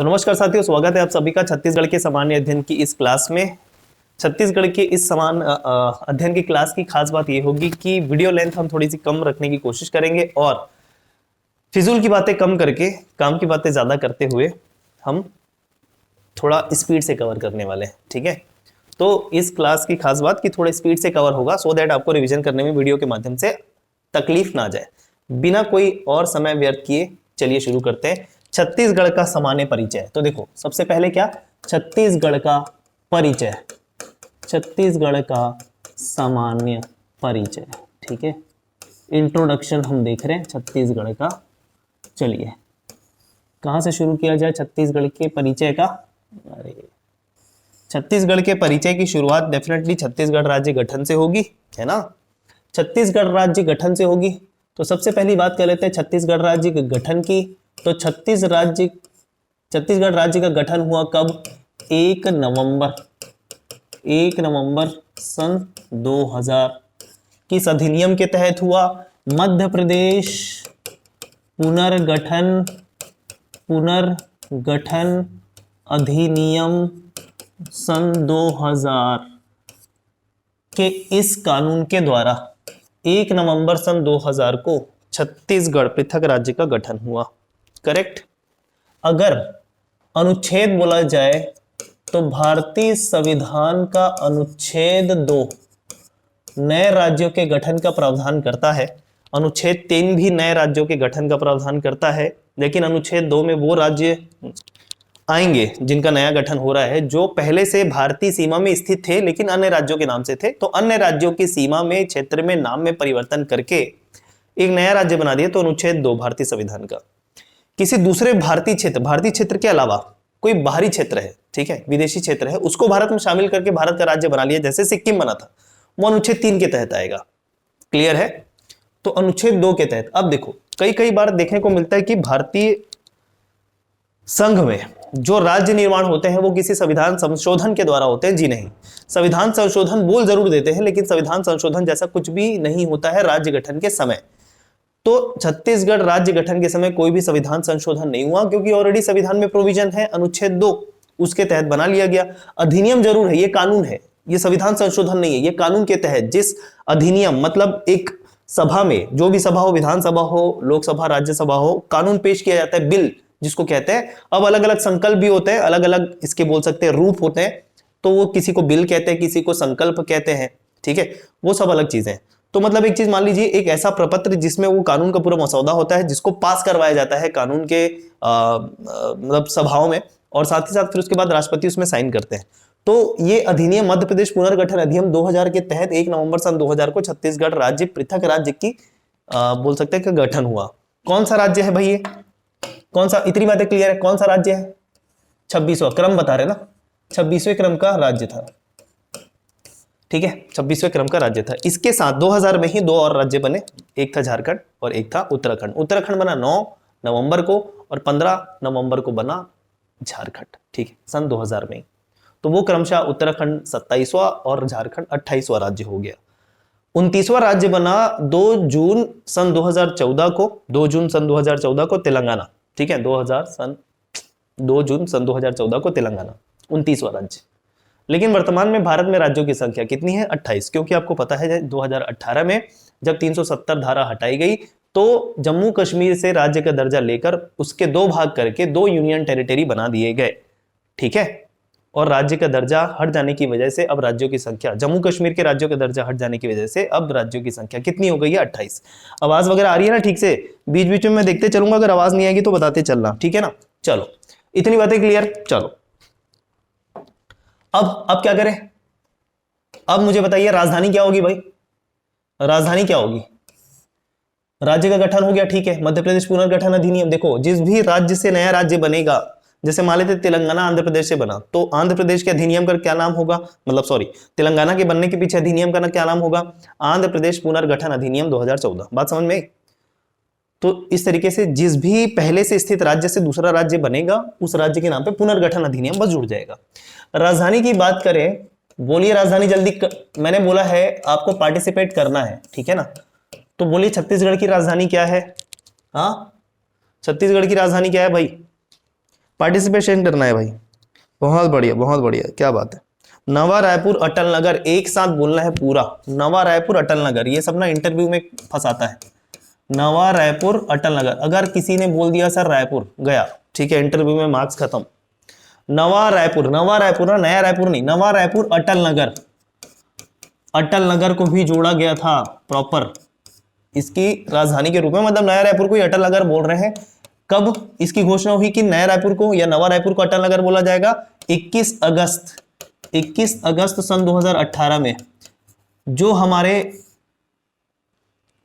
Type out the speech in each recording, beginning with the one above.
तो नमस्कार साथियों, स्वागत है आप सभी का छत्तीसगढ़ के सामान्य अध्ययन की इस क्लास में। छत्तीसगढ़ के इस समान अध्ययन की क्लास की खास बात यह होगी कि वीडियो लेंथ हम थोड़ी सी कम रखने की कोशिश करेंगे और फिजूल की बातें कम करके काम की बातें ज्यादा करते हुए हम थोड़ा स्पीड से कवर करने वाले हैं। ठीक है, तो इस क्लास की खास बात कि थोड़ा स्पीड से कवर होगा सो दैट आपको रिविजन करने में वीडियो के माध्यम से तकलीफ ना जाए। बिना कोई और समय व्यर्थ किए चलिए शुरू करते हैं। छत्तीसगढ़ का सामान्य परिचय। तो देखो, सबसे पहले क्या, छत्तीसगढ़ का परिचय, छत्तीसगढ़ का सामान्य परिचय। ठीक है, इंट्रोडक्शन हम देख रहे हैं छत्तीसगढ़ का। चलिए कहां से शुरू किया जाए छत्तीसगढ़ के परिचय का। अरे, छत्तीसगढ़ के परिचय की शुरुआत डेफिनेटली छत्तीसगढ़ राज्य गठन से होगी, है ना। छत्तीसगढ़ राज्य गठन से होगी। तो सबसे पहली बात कर लेते हैं छत्तीसगढ़ राज्य के गठन की। तो छत्तीसगढ़ राज्य का गठन हुआ कब? 1 नवंबर सन 2000 किस अधिनियम के तहत हुआ? मध्य प्रदेश पुनर्गठन अधिनियम सन 2000 के इस कानून के द्वारा 1 नवंबर सन 2000 को छत्तीसगढ़ पृथक राज्य का गठन हुआ। करेक्ट। अगर अनुच्छेद बोला जाए तो भारतीय संविधान का अनुच्छेद 2 नए राज्यों के गठन का प्रावधान करता है। अनुच्छेद 3 भी नए राज्यों के गठन का प्रावधान करता है, लेकिन अनुच्छेद 2 में वो राज्य आएंगे जिनका नया गठन हो रहा है जो पहले से भारतीय सीमा में स्थित थे लेकिन अन्य राज्यों के नाम से थे। तो अन्य राज्यों की सीमा में, क्षेत्र में, नाम में परिवर्तन करके एक नया राज्य बना दिया। तो अनुच्छेद 2 भारतीय संविधान का किसी दूसरे भारतीय क्षेत्र के अलावा कोई बाहरी क्षेत्र है, ठीक है, विदेशी क्षेत्र है, उसको भारत में शामिल करके भारत का राज्य बना लिया। जैसे सिक्किम बना था, वो अनुच्छेद 3 के तहत आएगा। क्लियर है? तो अनुच्छेद 2 के तहत अब देखो, कई बार देखने को मिलता है कि भारतीय संघ में जो राज्य निर्माण होते हैं वो किसी संविधान संशोधन के द्वारा होते हैं। जी नहीं, संविधान संशोधन बोल जरूर देते हैं लेकिन संविधान संशोधन जैसा कुछ भी नहीं होता है राज्य गठन के समय। तो छत्तीसगढ़ राज्य गठन के समय कोई भी संविधान संशोधन नहीं हुआ क्योंकि ऑलरेडी संविधान में प्रोविजन है अनुच्छेद 2, उसके तहत बना लिया गया। अधिनियम जरूर है, ये कानून है, ये संविधान संशोधन नहीं है, ये कानून के तहत जिस अधिनियम, मतलब एक सभा में, जो भी सभा हो, विधानसभा हो, लोकसभा, राज्यसभा हो, कानून पेश किया जाता है, बिल जिसको कहते हैं। अब अलग अलग संकल्प भी होते हैं, अलग अलग इसके बोल सकते हैं रूप होते हैं। तो वो किसी को बिल कहते हैं, किसी को संकल्प कहते हैं, ठीक है, वो सब अलग चीजें हैं। तो मतलब एक चीज मान लीजिए, एक ऐसा प्रपत्र जिसमें वो कानून का पूरा मसौदा होता है जिसको पास करवाया जाता है कानून के मतलब सभाओं में, और साथ ही साथ फिर उसके बाद राष्ट्रपति उसमें साइन करते हैं। तो ये अधिनियम मध्य प्रदेश पुनर्गठन अधिनियम 2000 के तहत 1 नवंबर सन 2000 को छत्तीसगढ़ राज्य पृथक राज्य की बोल सकते हैं कि गठन हुआ। कौन सा राज्य है भाई ये? कौन सा? इतनी बातें क्लियर है, कौन सा राज्य है? 26वां क्रम बता रहे ना, 26वें क्रम का राज्य था। ठीक है, 26वें क्रम का राज्य था। इसके साथ 2000 में ही 2 और राज्य बने, एक था झारखंड और एक था उत्तराखंड। उत्तराखंड बना 9 नवंबर को और 15 नवंबर को बना झारखंड। ठीक है, सन 2000 में। तो वो क्रमशः उत्तराखंड 27वां और झारखंड 28वां राज्य हो गया। 29वां राज्य बना 2 जून सन 2014 को तेलंगाना। ठीक है, 2 जून सन 2014 को तेलंगाना 29वां राज्य। लेकिन वर्तमान में भारत में राज्यों की संख्या कितनी है? 28, क्योंकि आपको पता है 2018 में जब 370 धारा हटाई गई तो जम्मू कश्मीर से राज्य का दर्जा लेकर उसके 2 भाग करके 2 यूनियन टेरिटरी बना दिए गए। ठीक है, और राज्य का दर्जा हट जाने की वजह से अब राज्यों की संख्या, जम्मू कश्मीर के राज्यों का दर्जा हट जाने की वजह से अब राज्यों की संख्या कितनी हो गई है? 28। आवाज वगैरह आ रही है ना ठीक से? बीच बीच में मैं देखते चलूंगा, अगर आवाज नहीं आएगी तो बताते चलना, ठीक है ना। चलो, इतनी बातें क्लियर। चलो अब क्या करें? अब मुझे बताइए राजधानी क्या होगी भाई? राजधानी क्या होगी? राज्य का गठन हो गया, ठीक है, मध्य प्रदेश पुनर्गठन अधिनियम। देखो, जिस भी राज्य से नया राज्य बनेगा, जैसे मान लेते तेलंगाना आंध्र प्रदेश से बना, तो आंध्र प्रदेश के अधिनियम का क्या नाम होगा? मतलब सॉरी, तेलंगाना के बनने के पीछे अधिनियम का क्या नाम होगा? आंध्र प्रदेश पुनर्गठन अधिनियम 2014। बात समझ में? तो इस तरीके से जिस भी पहले से स्थित राज्य से दूसरा राज्य बनेगा, उस राज्य के नाम पे पुनर्गठन अधिनियम बस जुड़ जाएगा। राजधानी की बात करें, बोलिए राजधानी जल्दी मैंने बोला है आपको पार्टिसिपेट करना है, ठीक है ना। तो बोलिए छत्तीसगढ़ की राजधानी क्या है? हाँ, छत्तीसगढ़ की राजधानी क्या है भाई? पार्टिसिपेशन करना है भाई। बहुत बढ़िया, बहुत बढ़िया, क्या बात है। नवा रायपुर अटल नगर, एक साथ बोलना है पूरा, नवा रायपुर अटल नगर। ये सब ना इंटरव्यू में फंसाता है। नवा रायपुर अटल नगर, अगर किसी ने बोल दिया सर रायपुर, गया, ठीक है, इंटरव्यू में मार्क्स खत्म। नवा रायपुर, नवा रायपुर ना, नया रायपुर नहीं, नवा रायपुर अटल नगर। अटल नगर को भी जोड़ा गया था प्रॉपर इसकी राजधानी के रूप में, मतलब नया रायपुर को ही अटल नगर बोल रहे हैं। कब इसकी घोषणा हुई कि नया रायपुर को या नवा रायपुर को अटल नगर बोला जाएगा? 21 अगस्त सन 2018 में। जो हमारे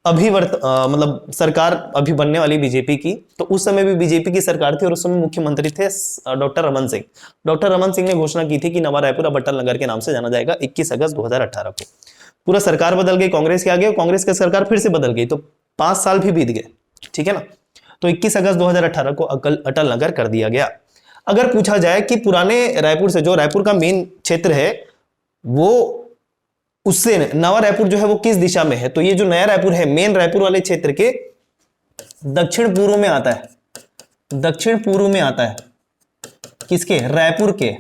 मतलब सरकार अभी बनने वाली बीजेपी की, तो उस समय भी बीजेपी की सरकार थी और उस समय मुख्यमंत्री थे डॉक्टर रमन सिंह। डॉक्टर रमन सिंह ने घोषणा की थी कि नवा रायपुर अब अटल नगर के नाम से जाना जाएगा 21 अगस्त 2018 को। पूरा सरकार बदल गई कांग्रेस के आगे, कांग्रेस की सरकार फिर से बदल गई, तो 5 साल भी बीत गए, ठीक है ना। तो 21 अगस्त 2018 को अटल नगर कर दिया गया। अगर पूछा जाए कि पुराने रायपुर से, जो रायपुर का मेन क्षेत्र है, वो उससे नवा रायपुर जो है वो किस दिशा में है? तो ये जो नया रायपुर है, मेन रायपुर वाले क्षेत्र के दक्षिण पूर्व में आता है। दक्षिण पूर्व में आता है किसके? रायपुर के।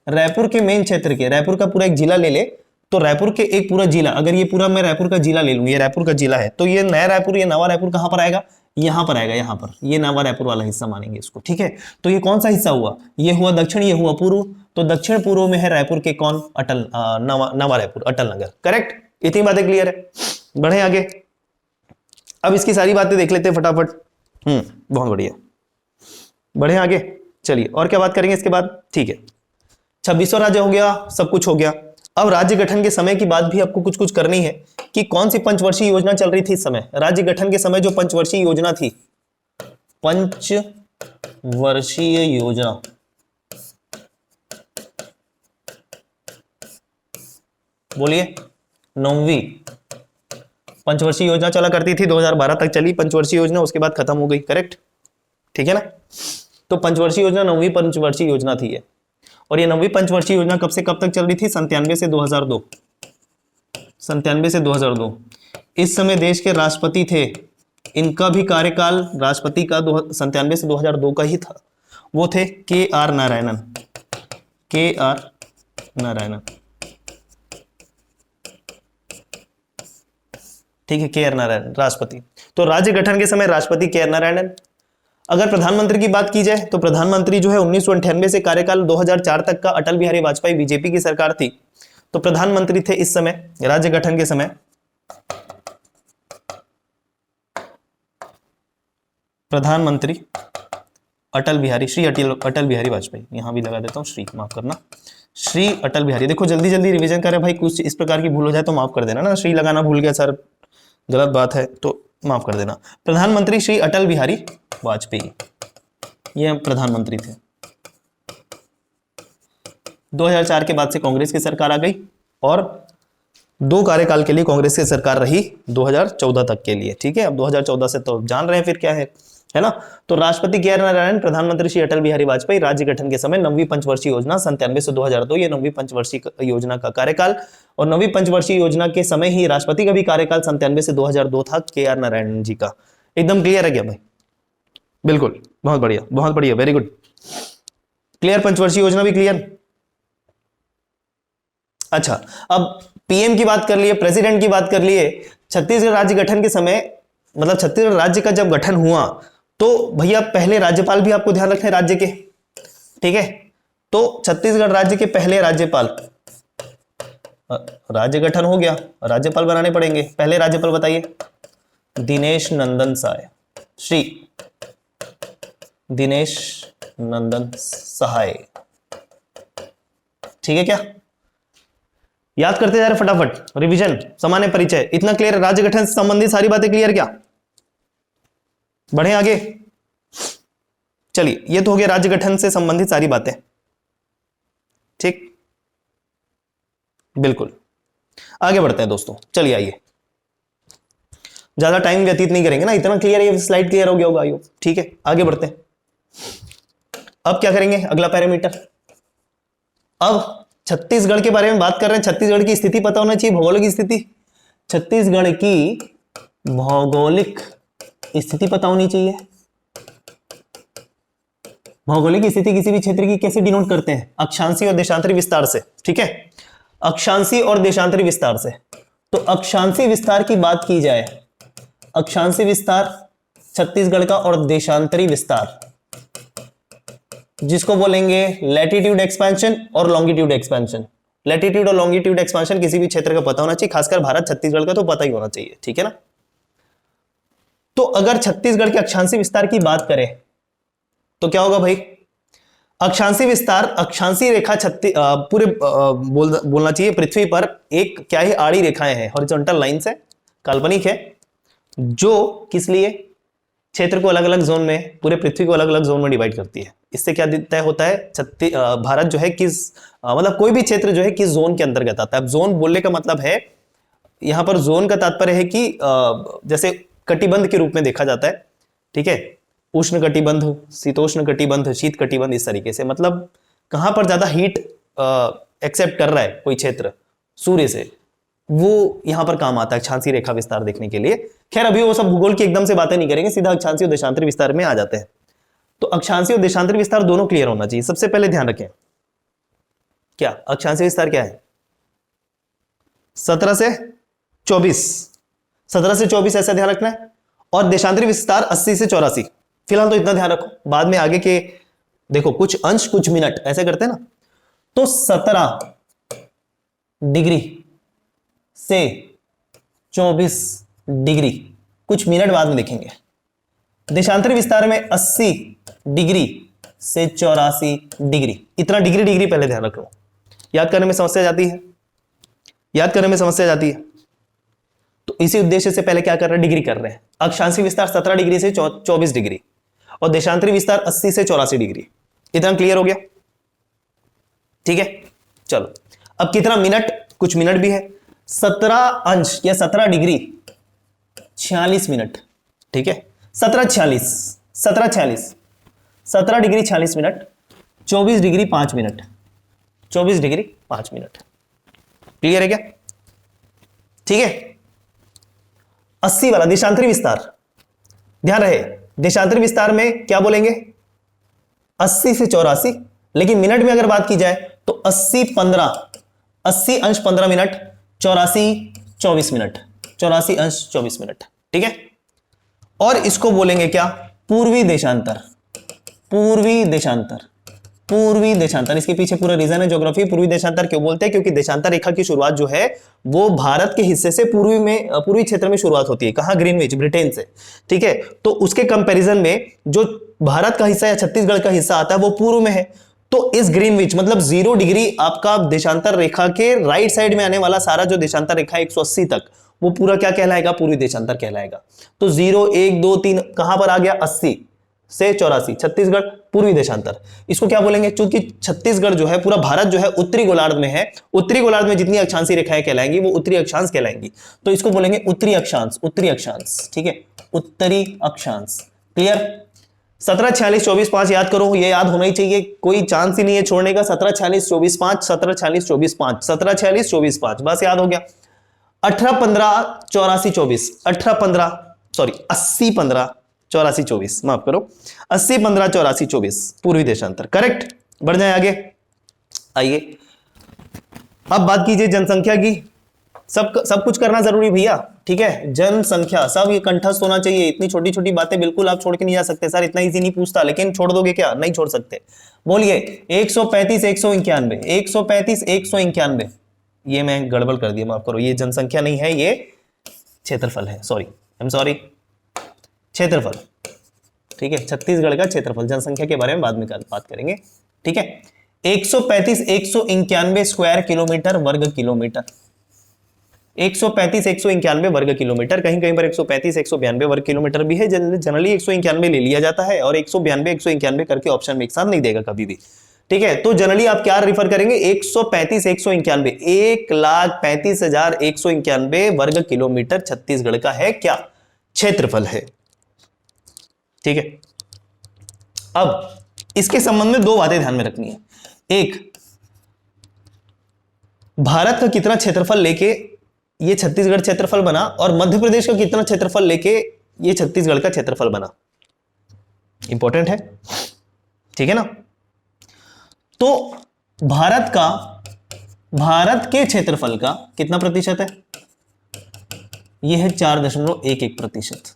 रायपुर के मेन क्षेत्र के, रायपुर का पूरा एक जिला ले ले, तो रायपुर के एक पूरा जिला, अगर ये पूरा मैं रायपुर का जिला ले लूं, ये रायपुर का जिला है, तो ये नया रायपुर, ये नवा रायपुर कहां पर आएगा? यहां पर आएगा, यहां पर, ये नवा रायपुर वाला हिस्सा मानेंगे इसको, ठीक है। तो ये कौन सा हिस्सा हुआ? ये हुआ दक्षिण, ये हुआ पूर्व, तो दक्षिण पूर्व में है रायपुर के कौन? अटल नवा रायपुर अटल नगर, करेक्ट। इतनी बातें क्लियर है, बढ़े आगे। अब इसकी सारी बातें देख लेते हैं फटाफट। बहुत बढ़िया, बढ़े आगे, चलिए। और क्या बात करेंगे इसके बाद? ठीक है, 26वां राज्य हो गया, सब कुछ हो गया। अब राज्य गठन के समय की बात भी आपको कुछ कुछ करनी है कि कौन सी पंचवर्षीय योजना चल रही थी इस समय। राज्य गठन के समय जो पंचवर्षीय योजना थी, पंचवर्षीय योजना, बोलिए, 9वीं पंचवर्षीय योजना चला करती थी, 2012 तक चली पंचवर्षीय योजना, उसके बाद खत्म हो गई, करेक्ट, ठीक है ना। तो पंचवर्षीय योजना 9वीं पंचवर्षीय योजना थी ये। और ये 9वीं पंचवर्षीय योजना कब से कब तक चल रही थी? 97 से 2002, 97 से 2002। इस समय देश के राष्ट्रपति थे, इनका भी कार्यकाल राष्ट्रपति का 97 से 2002 का ही था। वो थे KR नारायणन, KR नारायणन, ठीक है, KR नारायणन राष्ट्रपति। तो राज्य गठन के समय राष्ट्रपति KR नारायणन। अगर प्रधानमंत्री की बात की जाए तो प्रधानमंत्री जो है 1998 से कार्यकाल 2004 तक का अटल बिहारी वाजपेयी, बीजेपी की सरकार थी, तो प्रधानमंत्री थे इस समय राज्य गठन के समय प्रधानमंत्री अटल बिहारी, श्री अटल बिहारी वाजपेयी। यहां भी लगा देता हूं श्री, माफ करना, श्री अटल बिहारी। देखो जल्दी जल्दी रिवीजन करें भाई, कुछ इस प्रकार की भूल हो जाए तो माफ कर देना ना, श्री लगाना भूल गया सर, गलत बात है तो माफ कर देना। प्रधानमंत्री श्री अटल बिहारी वाजपेयी, ये प्रधानमंत्री थे। 2004 के बाद से कांग्रेस की सरकार आ गई और 2 कार्यकाल के लिए कांग्रेस की सरकार रही 2014 तक के लिए, ठीक है। अब 2014 से तो जान रहे हैं फिर क्या है ना। तो राष्ट्रपति KR नारायण, प्रधानमंत्री श्री अटल बिहारी वाजपेयी। राज्य गठन के समय 9वीं पंचवर्षीय योजना 97 से 2002, ये 9वीं पंचवर्षीय योजना का कार्यकाल। और 9वीं पंचवर्षीय योजना के समय ही राष्ट्रपति का भी कार्यकाल 97 से 2002 था, KR नारायण जी का। एकदम क्लियर है क्या भाई? बिल्कुल, बहुत बढ़िया, बहुत बढ़िया, वेरी गुड, क्लियर। पंचवर्षीय योजना भी क्लियर। अच्छा, अब PM की बात कर लिए, प्रेसिडेंट की बात कर लिए। छत्तीसगढ़ राज्य गठन के समय, मतलब छत्तीसगढ़ राज्य का जब गठन हुआ, तो भैया पहले राज्यपाल भी आपको ध्यान रखने राज्य के, ठीक है। तो छत्तीसगढ़ राज्य के पहले राज्यपाल, राज्य गठन हो गया, राज्यपाल बनाने पड़ेंगे। पहले राज्यपाल बताइए? दिनेश नंदन साय, श्री दिनेश नंदन सहाय, ठीक है क्या? याद करते जा रहे फटाफट, रिवीजन, सामान्य परिचय, इतना क्लियर? राज्य गठन से संबंधित सारी बातें क्लियर क्या? बढ़े आगे, चलिए। ये तो हो गया राज्य गठन से संबंधित सारी बातें, ठीक, बिल्कुल। आगे बढ़ते हैं दोस्तों, चलिए आइए, ज्यादा टाइम व्यतीत नहीं करेंगे ना, इतना क्लियर, ये स्लाइड क्लियर हो गया होगा, आइए, ठीक है। आगे बढ़ते हैं। अब क्या करेंगे? अगला पैरामीटर। अब छत्तीसगढ़ के बारे में बात कर रहे हैं। छत्तीसगढ़ की स्थिति पता होना चाहिए, भौगोलिक स्थिति। छत्तीसगढ़ की भौगोलिक स्थिति पता होनी चाहिए। भौगोलिक स्थिति किसी भी क्षेत्र की कैसे डिनोट करते हैं? अक्षांशीय और देशांतरी विस्तार से। ठीक है, अक्षांशीय और देशांतरी विस्तार से। तो अक्षांशीय विस्तार की बात की जाए, अक्षांशीय विस्तार छत्तीसगढ़ का, और देशांतरी विस्तार जिसको बोलेंगे लैटिट्यूड एक्सपेंशन और लॉन्गिट्यूड एक्सपेंशन। लैटिट्यूड और लॉन्गिट्यूड एक्सपेंशन किसी भी क्षेत्र का पता होना चाहिए, खासकर भारत छत्तीसगढ़ का तो पता ही होना चाहिए। ठीक है ना। तो अगर छत्तीसगढ़ के अक्षांशीय विस्तार की बात करें तो क्या होगा भाई? अक्षांशीय विस्तार, अक्षांशीय रेखा पूरे बोलना चाहिए पृथ्वी पर एक क्या है, आड़ी रेखाएं हैं, हॉरिजॉन्टल लाइंस है, काल्पनिक है, जो किस लिए क्षेत्र को अलग अलग जोन में, पूरे पृथ्वी को अलग अलग जोन में डिवाइड करती है। इससे क्या तय होता है, भारत जो है किस मतलब कोई भी क्षेत्र जो है किस जोन के अंतर्गत आता है। अब जोन बोलने का मतलब है, यहां पर जोन का तात्पर्य है कि जैसे कटिबंध के रूप में देखा जाता है। ठीक है, उष्ण कटिबंध, शीतोष्ण कटिबंध, शीत कटिबंध, इस तरीके से। मतलब कहां पर ज्यादा हीट एक्सेप्ट कर रहा है कोई क्षेत्र सूर्य से, वो यहां पर काम आता है अक्षांशीय रेखा विस्तार देखने के लिए। खैर अभी वो सब भूगोल की एकदम से बातें नहीं करेंगे, सीधा अक्षांशीय और देशांतरी विस्तार में आ जाते हैं। तो अक्षांशीय और देशांतरी विस्तार दोनों क्लियर होना चाहिए। सबसे पहले ध्यान रखें, क्या अक्षांशीय विस्तार क्या है? 17 से 24, 17 से 24 ऐसा ध्यान रखना है। और देशांतरी विस्तार 80 से 84। फिलहाल तो इतना ध्यान रखो, बाद में आगे के देखो कुछ अंश कुछ मिनट ऐसे करते हैं ना। तो 17 डिग्री से 24 डिग्री, कुछ मिनट बाद में देखेंगे। देशांतरी विस्तार में 80 डिग्री से 84 डिग्री। इतना डिग्री डिग्री पहले ध्यान रख लो, याद करने में समस्या जाती है, याद करने में समस्या जाती है। तो इसी उद्देश्य से पहले क्या कर रहे हैं, डिग्री कर रहे हैं। अक्षांशीय विस्तार 17 डिग्री से 24 डिग्री और देशांतरी विस्तार 80 से 84 डिग्री। इतना क्लियर हो गया? ठीक है, चलो अब कितना मिनट, कुछ मिनट भी है। 17 अंश या 17 डिग्री 46 मिनट। ठीक है, 17 degree 46 minute, 24 degree 5 minute, 24 degree 5 minute. Clear है क्या? ठीक है। 80 वाला देशांतरी विस्तार, ध्यान रहे देशांतरी विस्तार में क्या बोलेंगे, 80 से 84। लेकिन मिनट में अगर बात की जाए तो 80 अंश 15 मिनट, 84 24 मिनट, 84 अंश 24 मिनट। ठीक है, और इसको बोलेंगे क्या, पूर्वी देशांतर। पूर्वी देशांतर, पूर्वी देशांतर, इसके पीछे पूरा रीजन है ज्योग्राफी। पूर्वी देशांतर क्यों बोलते हैं? क्योंकि देशांतर रेखा की शुरुआत जो है वो भारत के हिस्से से पूर्वी क्षेत्र में शुरुआत होती है। कहां? ग्रीनविच, ब्रिटेन से। ठीक है, तो उसके कंपैरिजन में जो भारत का हिस्सा या छत्तीसगढ़ का हिस्सा आता है वो पूर्व में है। तो इस ग्रीनविच मतलब 0 डिग्री आपका देशांतर रेखा के राइट साइड में आने वाला सारा जो देशांतर रेखा 180 तक, वो पूरा क्या कहलाएगा, पूर्वी देशांतर कहलाएगा। तो 0 1 2 3 कहां पर आ गया, 80 से 84, छत्तीसगढ़ पूर्वी देशांतर। इसको क्या बोलेंगे? क्योंकि छत्तीसगढ़ जो है, पूरा भारत जो है उत्तरी गोलार्ध में है। उत्तरी गोलार्ध में जितनी अक्षांशीय रेखाएं कहलाएंगी वो उत्तरी अक्षांश कहलाएंगी। तो इसको बोलेंगे उत्तरी अक्षांश, उत्तरी अक्षांश। ठीक है, उत्तरी अक्षांश। क्लियर? 17 46 24 5 याद करो, ये याद होना ही चाहिए, कोई चांस ही नहीं है छोड़ने का। 17 46 24 5, 17 46 24 5, 17 46 24 5, बस याद हो गया। 18 15 84 24, 18 15 सॉरी 80 15 84 24, माफ करो, 80 15 84 24 पूर्वी देशांतर। करेक्ट। बढ़ जाए आगे, आइए अब बात कीजिए जनसंख्या की। सब कुछ करना जरूरी भैया। ठीक है, जनसंख्या सब ये कंठस्थ होना चाहिए। इतनी छोटी छोटी बातें बिल्कुल आप छोड़ के नहीं जा सकते। सर इतना इजी नहीं पूछता, लेकिन छोड़ दोगे क्या? नहीं छोड़ सकते। बोलिए 135 191, 135 191। ये मैं गड़बड़ कर दिया, माफ करो, ये जनसंख्या नहीं है, ये क्षेत्रफल है। सॉरी, आई एम सॉरी, क्षेत्रफल। ठीक है, छत्तीसगढ़ का क्षेत्रफल। जनसंख्या के बारे में बाद में बात करेंगे। ठीक है, 135 191 स्क्वायर किलोमीटर वर्ग किलोमीटर। 135 191 वर्ग किलोमीटर। कहीं कहीं पर 135 192 वर्ग किलोमीटर भी है। जनरली 191 ले लिया जाता है, और 192 191 करके ऑप्शन में एक साथ नहीं देगा कभी भी। ठीक है, तो जनरली आप क्या रेफर करेंगे, 135 191, 1,35,191 वर्ग किलोमीटर छत्तीसगढ़ का है क्या, क्षेत्रफल है। ठीक है, अब इसके संबंध में 2 बातें ध्यान में रखनी है। एक, भारत का कितना क्षेत्रफल लेके ये छत्तीसगढ़ क्षेत्रफल बना, और मध्य प्रदेश का कितना क्षेत्रफल लेके ये छत्तीसगढ़ का क्षेत्रफल बना। इंपॉर्टेंट है। ठीक है ना। तो भारत के क्षेत्रफल का कितना प्रतिशत है? यह है 4.11%।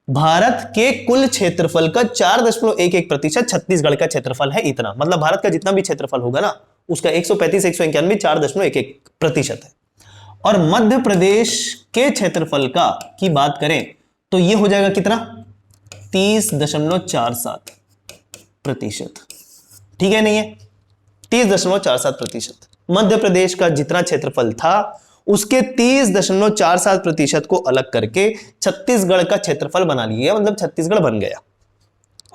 भारत के कुल क्षेत्रफल का 4.11% छत्तीसगढ़ का क्षेत्रफल है इतना। मतलब भारत का जितना भी क्षेत्रफल होगा ना, उसका 135, 191 4.11% है। और मध्य प्रदेश के क्षेत्रफल का की बात करें तो यह हो जाएगा कितना? 30.47%। ठीक है नहीं है? 30.47%। मध्य प्रदेश का जितना क्षेत्रफल था उसके 30.47% को अलग करके छत्तीसगढ़ का क्षेत्रफल बना लिया, मतलब छत्तीसगढ़ बन गया।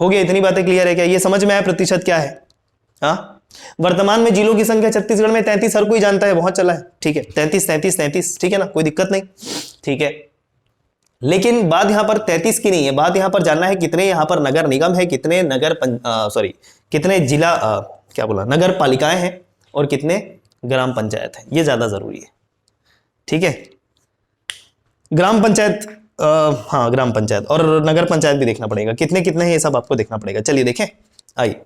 हो गया? इतनी बातें क्लियर है क्या? ये समझ में आया प्रतिशत क्या है? हाँ, वर्तमान में जिलों की संख्या छत्तीसगढ़ में 33, हर कोई जानता है, बहुत चला है। ठीक है, 33, ठीक है ना, कोई दिक्कत नहीं। ठीक है, लेकिन बात यहां पर 33 की नहीं है, बात यहां पर जानना है कितने यहां पर नगर निगम है, कितने कितने जिला क्या बोला, नगर पालिकाएं हैं और कितने ग्राम पंचायत है, ये ज्यादा जरूरी है। ठीक है, ग्राम पंचायत हाँ ग्राम पंचायत और नगर पंचायत भी देखना पड़ेगा, कितने कितने हैं ये सब आपको देखना पड़ेगा। चलिए देखें, आइए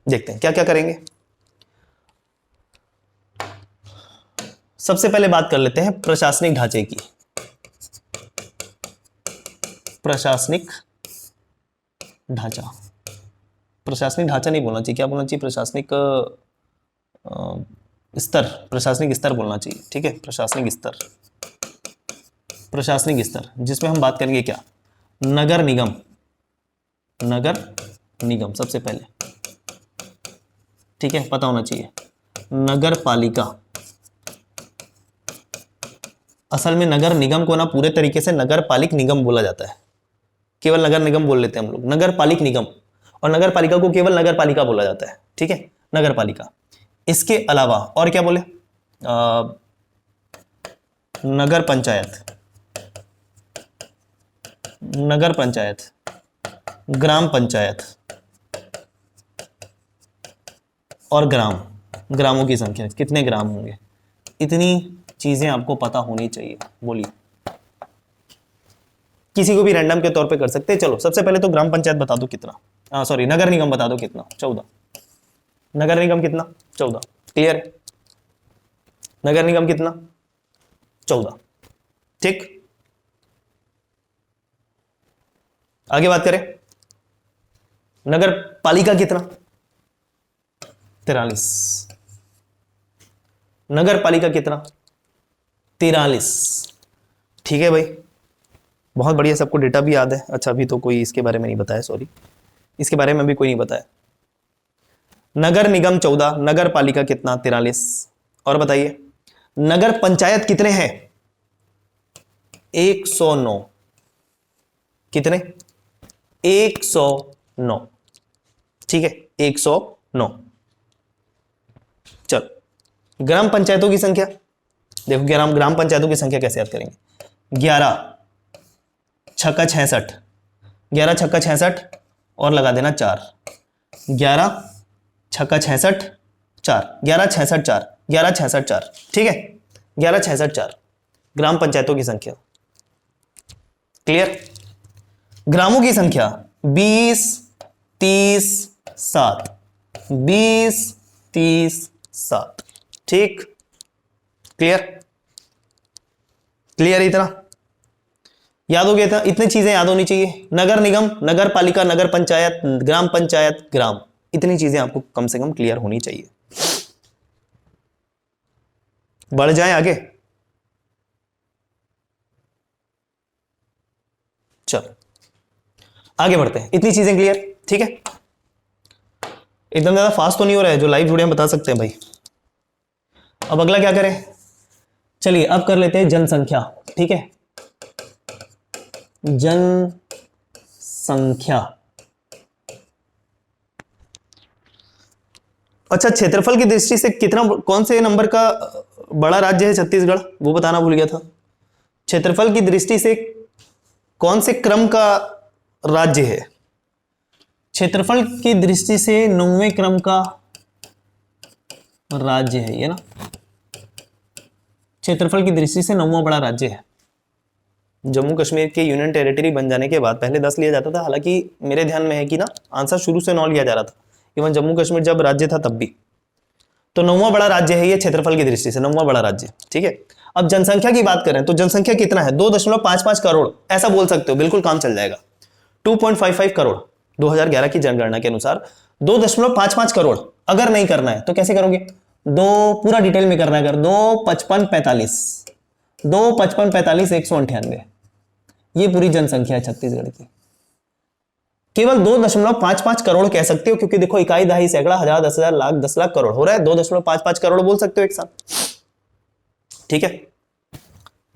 देखते हैं क्या क्या करेंगे। सबसे पहले बात कर लेते हैं प्रशासनिक ढांचे की। प्रशासनिक ढांचा, प्रशासनिक ढांचा नहीं बोलना चाहिए, क्या बोलना चाहिए? प्रशासनिक स्तर, प्रशासनिक स्तर बोलना चाहिए। ठीक है, प्रशासनिक स्तर, प्रशासनिक स्तर जिसमें हम बात करेंगे क्या? नगर निगम, नगर निगम सबसे पहले, ठीक है, पता होना चाहिए। नगर पालिका, असल में नगर निगम को ना पूरे तरीके से नगर पालिक निगम बोला जाता है, केवल नगर निगम बोल लेते हैं हम लोग, नगर पालिक निगम, और नगर पालिका को केवल नगर पालिका बोला जाता है। ठीक है, नगर पालिका। इसके अलावा और क्या बोले? नगर पंचायत, नगर पंचायत, ग्राम पंचायत और ग्राम, ग्रामों की संख्या, कितने ग्राम होंगे, इतनी चीजें आपको पता होनी चाहिए। बोलिए, किसी को भी रैंडम के तौर पे कर सकते हैं। चलो सबसे पहले तो ग्राम पंचायत बता दो कितना, सॉरी नगर निगम बता दो कितना, 14। नगर निगम कितना? 14। क्लियर है? नगर निगम कितना? 14। ठीक, आगे बात करें, नगर पालिका कितना? 43। नगर पालिका कितना? 43। ठीक है भाई, बहुत बढ़िया, सबको डेटा भी याद है। अच्छा, अभी तो कोई इसके बारे में नहीं बताया, सॉरी, इसके बारे में भी कोई नहीं बताया। नगर निगम 14, नगर पालिका कितना? 43। और बताइए नगर पंचायत कितने हैं? 109। कितने? 109। ठीक है, 109। चल, ग्राम पंचायतों की संख्या देखो, ग्राम पंचायतों की संख्या कैसे याद करेंगे? 11 छक्का 66, 11 छक्का 66 और लगा देना 4, 11 छक्का 66 4, 11 66 4, 11 66 4। ठीक है, 11 66 4 ग्राम पंचायतों की संख्या। क्लियर? ग्रामों की संख्या 20 30 7, 20 30 7। ठीक, क्लियर? क्लियर? इतना याद हो गया था? इतनी चीजें याद होनी चाहिए, नगर निगम, नगर पालिका, नगर पंचायत, ग्राम पंचायत, ग्राम, इतनी चीजें आपको कम से कम क्लियर होनी चाहिए। बढ़ जाएं आगे, चलो आगे बढ़ते हैं। इतनी चीजें क्लियर? ठीक है, एकदम ज्यादा फास्ट तो नहीं हो रहा है, जो लाइव जुड़े हैं बता सकते हैं भाई। अब अगला क्या करें? चलिए अब कर लेते हैं जनसंख्या। ठीक है, जनसंख्या। अच्छा, क्षेत्रफल की दृष्टि से कितना, कौन से नंबर का बड़ा राज्य है छत्तीसगढ़, वो बताना भूल गया था। क्षेत्रफल की दृष्टि से कौन से क्रम का राज्य है? क्षेत्रफल की दृष्टि से 9वें क्रम का राज्य है ये ना, क्षेत्रफल की दृष्टि से 9वां बड़ा राज्य है। जम्मू कश्मीर के यूनियन टेरिटरी बन जाने के बाद पहले 10 लिया जाता था, हालांकि मेरे ध्यान में है कि ना आंसर शुरू से 9 लिया जा रहा था, इवन जम्मू कश्मीर जब राज्य था तब भी। तो 9वां बड़ा राज्य है ये क्षेत्रफल की दृष्टि से, 9वां बड़ा राज्य, ठीक है। अब जनसंख्या की बात करें तो जनसंख्या कितना है, 2.55 करोड़ ऐसा बोल सकते हो, बिल्कुल काम चल जाएगा। 2.55 करोड़ 2011 की जनगणना के अनुसार 2.55 करोड़। अगर नहीं करना है तो कैसे करोगे, दो पूरा डिटेल में करना है, अगर 2.55 198, ये पूरी जनसंख्या है छत्तीसगढ़ की। केवल 2.55 करोड़ कह सकते हो, क्योंकि देखो इकाई, दहाई, सैकड़ा, हजार, 10,000, लाख, 10 लाख, करोड़ हो रहा है, 2.55 करोड़ बोल सकते हो एक साथ, ठीक है।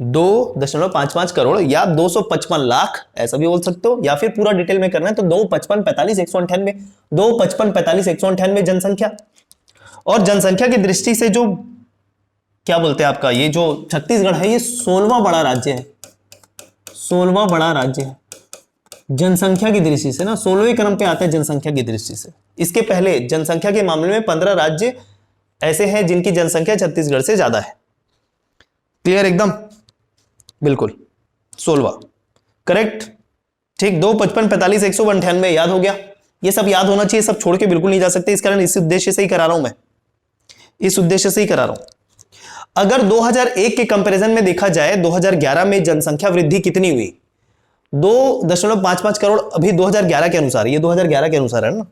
2.55 करोड़ या 255 लाख ऐसा भी बोल सकते हो, या फिर पूरा डिटेल में करना है तो 2.55 जनसंख्या। और जनसंख्या की दृष्टि से जो क्या बोलते हैं आपका, ये जो छत्तीसगढ़ है ये 16वां बड़ा राज्य है, 16वां बड़ा राज्य है जनसंख्या की दृष्टि से ना, 16वें क्रम पे आता है जनसंख्या की दृष्टि से। इसके पहले जनसंख्या के मामले में 15 राज्य ऐसे हैं जिनकी जनसंख्या छत्तीसगढ़ से ज्यादा है। क्लियर एकदम, बिल्कुल 16वां करेक्ट, ठीक। 2.55 198 याद हो गया, ये सब याद होना चाहिए, सब छोड़ के बिल्कुल नहीं जा सकते, इस कारण इस उद्देश्य से ही करा रहा हूं मैं, इस उद्देश्य से ही करा रहा हूं। अगर 2001 के कंपैरिजन में देखा जाए 2011 में जनसंख्या वृद्धि कितनी हुई, 2.55 करोड़ अभी 2011 के अनुसार, ये 2011 के अनुसार है ना,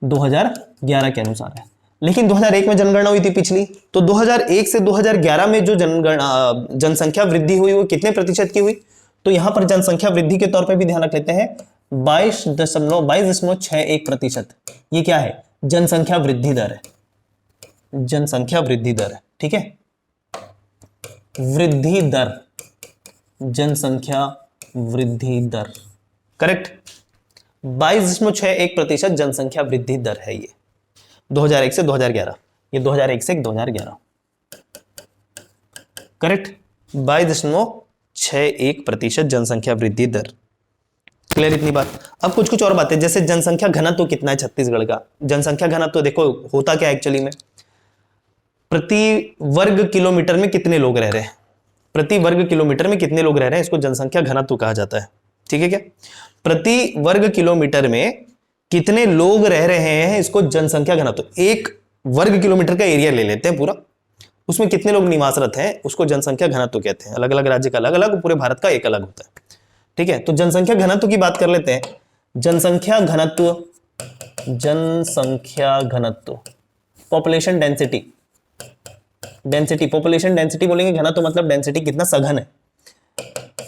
2011 के अनुसार है, लेकिन 2001 में जनगणना हुई थी पिछली, तो 2001 से 2011 में जो जनसंख्या वृद्धि हुई वो कितने प्रतिशत की हुई, तो यहां पर जनसंख्या वृद्धि के तौर पे भी ध्यान रख लेते हैं 22.61%। ये क्या है, जनसंख्या वृद्धि दर है, जनसंख्या वृद्धि दर है, ठीक है, वृद्धि दर, जनसंख्या वृद्धि दर, करेक्ट। 22.61% जनसंख्या वृद्धि दर है ये 2001 से 2011, ये 2001 से 2011, करेक्ट। 22.61% जनसंख्या वृद्धि दर, क्लियर इतनी बात। अब कुछ और बातें, जैसे जनसंख्या घनत्व कितना है छत्तीसगढ़ का। जनसंख्या घनत्व देखो होता क्या एक्चुअली में, प्रति वर्ग किलोमीटर में कितने लोग रह रहे हैं, प्रति वर्ग किलोमीटर में कितने लोग रह रहे हैं, इसको जनसंख्या घनत्व कहा जाता है, ठीक है क्या। प्रति वर्ग किलोमीटर में कितने लोग रह रहे हैं, इसको जनसंख्या घनत्व, एक वर्ग किलोमीटर का एरिया ले लेते हैं पूरा, उसमें कितने लोग निवासरत हैं, उसको जनसंख्या घनत्व कहते हैं। अलग अलग राज्य का अलग अलग, पूरे भारत का एक अलग होता है, ठीक है। तो जनसंख्या घनत्व की बात कर लेते हैं। जनसंख्या घनत्व, जनसंख्या घनत्व, population density, density, population density बोलेंगे, घनत्व मतलब डेंसिटी, कितना सघन है,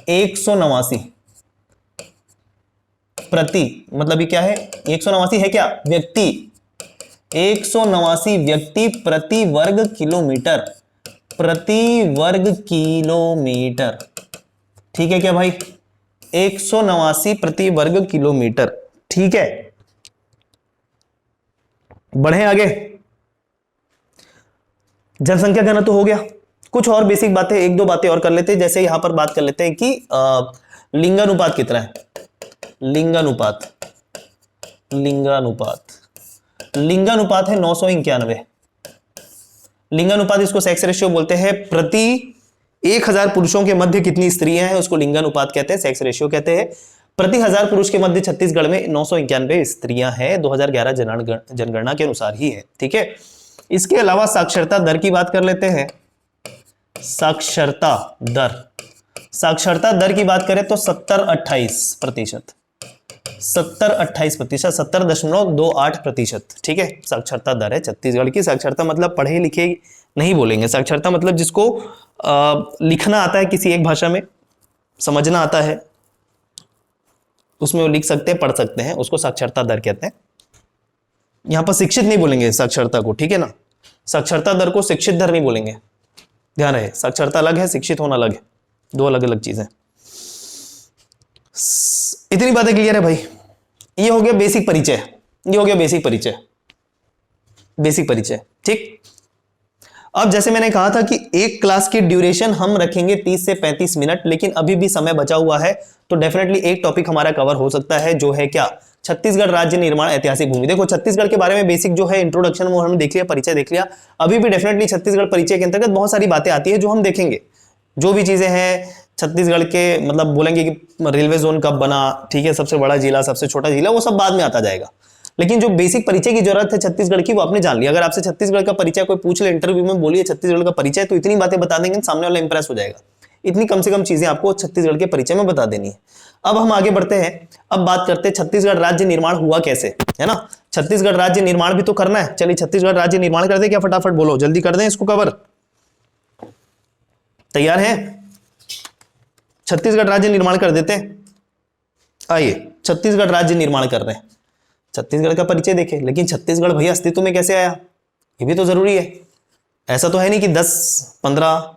189 प्रति, मतलब ये क्या है, 189 है क्या, व्यक्ति, 189 व्यक्ति प्रति वर्ग किलोमीटर, प्रति वर्ग किलोमीटर, ठीक है क्या भाई, 189 प्रति वर्ग किलोमीटर, ठीक है। बढ़े आगे, जनसंख्या घनत्व हो गया। कुछ और बेसिक बातें, एक दो बातें और कर लेते हैं, जैसे यहां पर बात कर लेते हैं कि लिंगानुपात कितना है, लिंगानुपात, लिंगानुपात, लिंगानुपात है 991। लिंगानुपात, इसको सेक्स रेशियो बोलते हैं, प्रति 1000 पुरुषों के मध्य कितनी स्त्रियां हैं उसको लिंगानुपात कहते हैं, सेक्स रेशियो कहते हैं। प्रति 1000 पुरुष के मध्य छत्तीसगढ़ में 991 स्त्रियां हैं, 2011 जनगणना के अनुसार ही है, ठीक है। इसके अलावा साक्षरता दर की बात कर लेते हैं। साक्षरता दर, साक्षरता दर की बात करें तो 70-28%, 70-28%, 70.28%, ठीक है, साक्षरता दर है छत्तीसगढ़ की। साक्षरता मतलब पढ़े लिखे नहीं बोलेंगे, साक्षरता मतलब जिसको लिखना आता है किसी एक भाषा में, समझना आता है, उसमें वो लिख सकते हैं, पढ़ सकते हैं, उसको साक्षरता दर कहते हैं। यहां पर शिक्षित नहीं बोलेंगे साक्षरता को, ठीक है ना, साक्षरता दर को शिक्षित दर नहीं बोलेंगे, ध्यान रहे, साक्षरता अलग है, शिक्षित होना अलग है, दो अलग अलग चीजें। इतनी बातें क्लियर है भाई। ये हो गया बेसिक परिचय, ये हो गया बेसिक परिचय, बेसिक परिचय, ठीक। अब जैसे मैंने कहा था कि एक क्लास की ड्यूरेशन हम रखेंगे 30 से 35 मिनट, लेकिन अभी भी समय बचा हुआ है, तो डेफिनेटली एक टॉपिक हमारा कवर हो सकता है, जो है क्या, छत्तीसगढ़ राज्य निर्माण ऐतिहासिक भूमि। देखो छत्तीसगढ़ के बारे में बेसिक जो है इंट्रोडक्शन वो हमने देख लिया, परिचय देख लिया, अभी भी डेफिनेटली छत्तीसगढ़ परिचय के अंतर्गत बहुत सारी बातें आती है जो हम देखेंगे, जो भी चीजें हैं छत्तीसगढ़ के मतलब बोलेंगे कि रेलवे जोन कब बना, ठीक है, सबसे बड़ा जिला, सबसे छोटा जिला, वो सब बाद में आता जाएगा। लेकिन जो बेसिक परिचय की जरूरत है छत्तीसगढ़ की वो आपने जान लिया। अगर आपसे छत्तीसगढ़ का परिचय कोई पूछ ले इंटरव्यू में, बोलिए छत्तीसगढ़ का परिचय, तो इतनी बातें बता देंगे सामने वाला इंप्रेस हो जाएगा। इतनी कम से कम चीजें आपको छत्तीसगढ़ के परिचय में बता देनी है। अब हम आगे बढ़ते हैं, अब बात करते हैं छत्तीसगढ़ राज्य निर्माण हुआ कैसे, है ना। छत्तीसगढ़ राज्य निर्माण भी तो करना है। चलिए छत्तीसगढ़ राज्य निर्माण कर दे क्या, फटाफट बोलो, जल्दी कर दें इसको कवर। तैयार है? छत्तीसगढ़ राज्य निर्माण कर देते हैं। आइए छत्तीसगढ़ राज्य निर्माण कर रहे हैं। छत्तीसगढ़ का परिचय देखें, लेकिन छत्तीसगढ़ भैया अस्तित्व में कैसे आया, ये भी तो जरूरी है। ऐसा तो है नहीं कि 10, 15,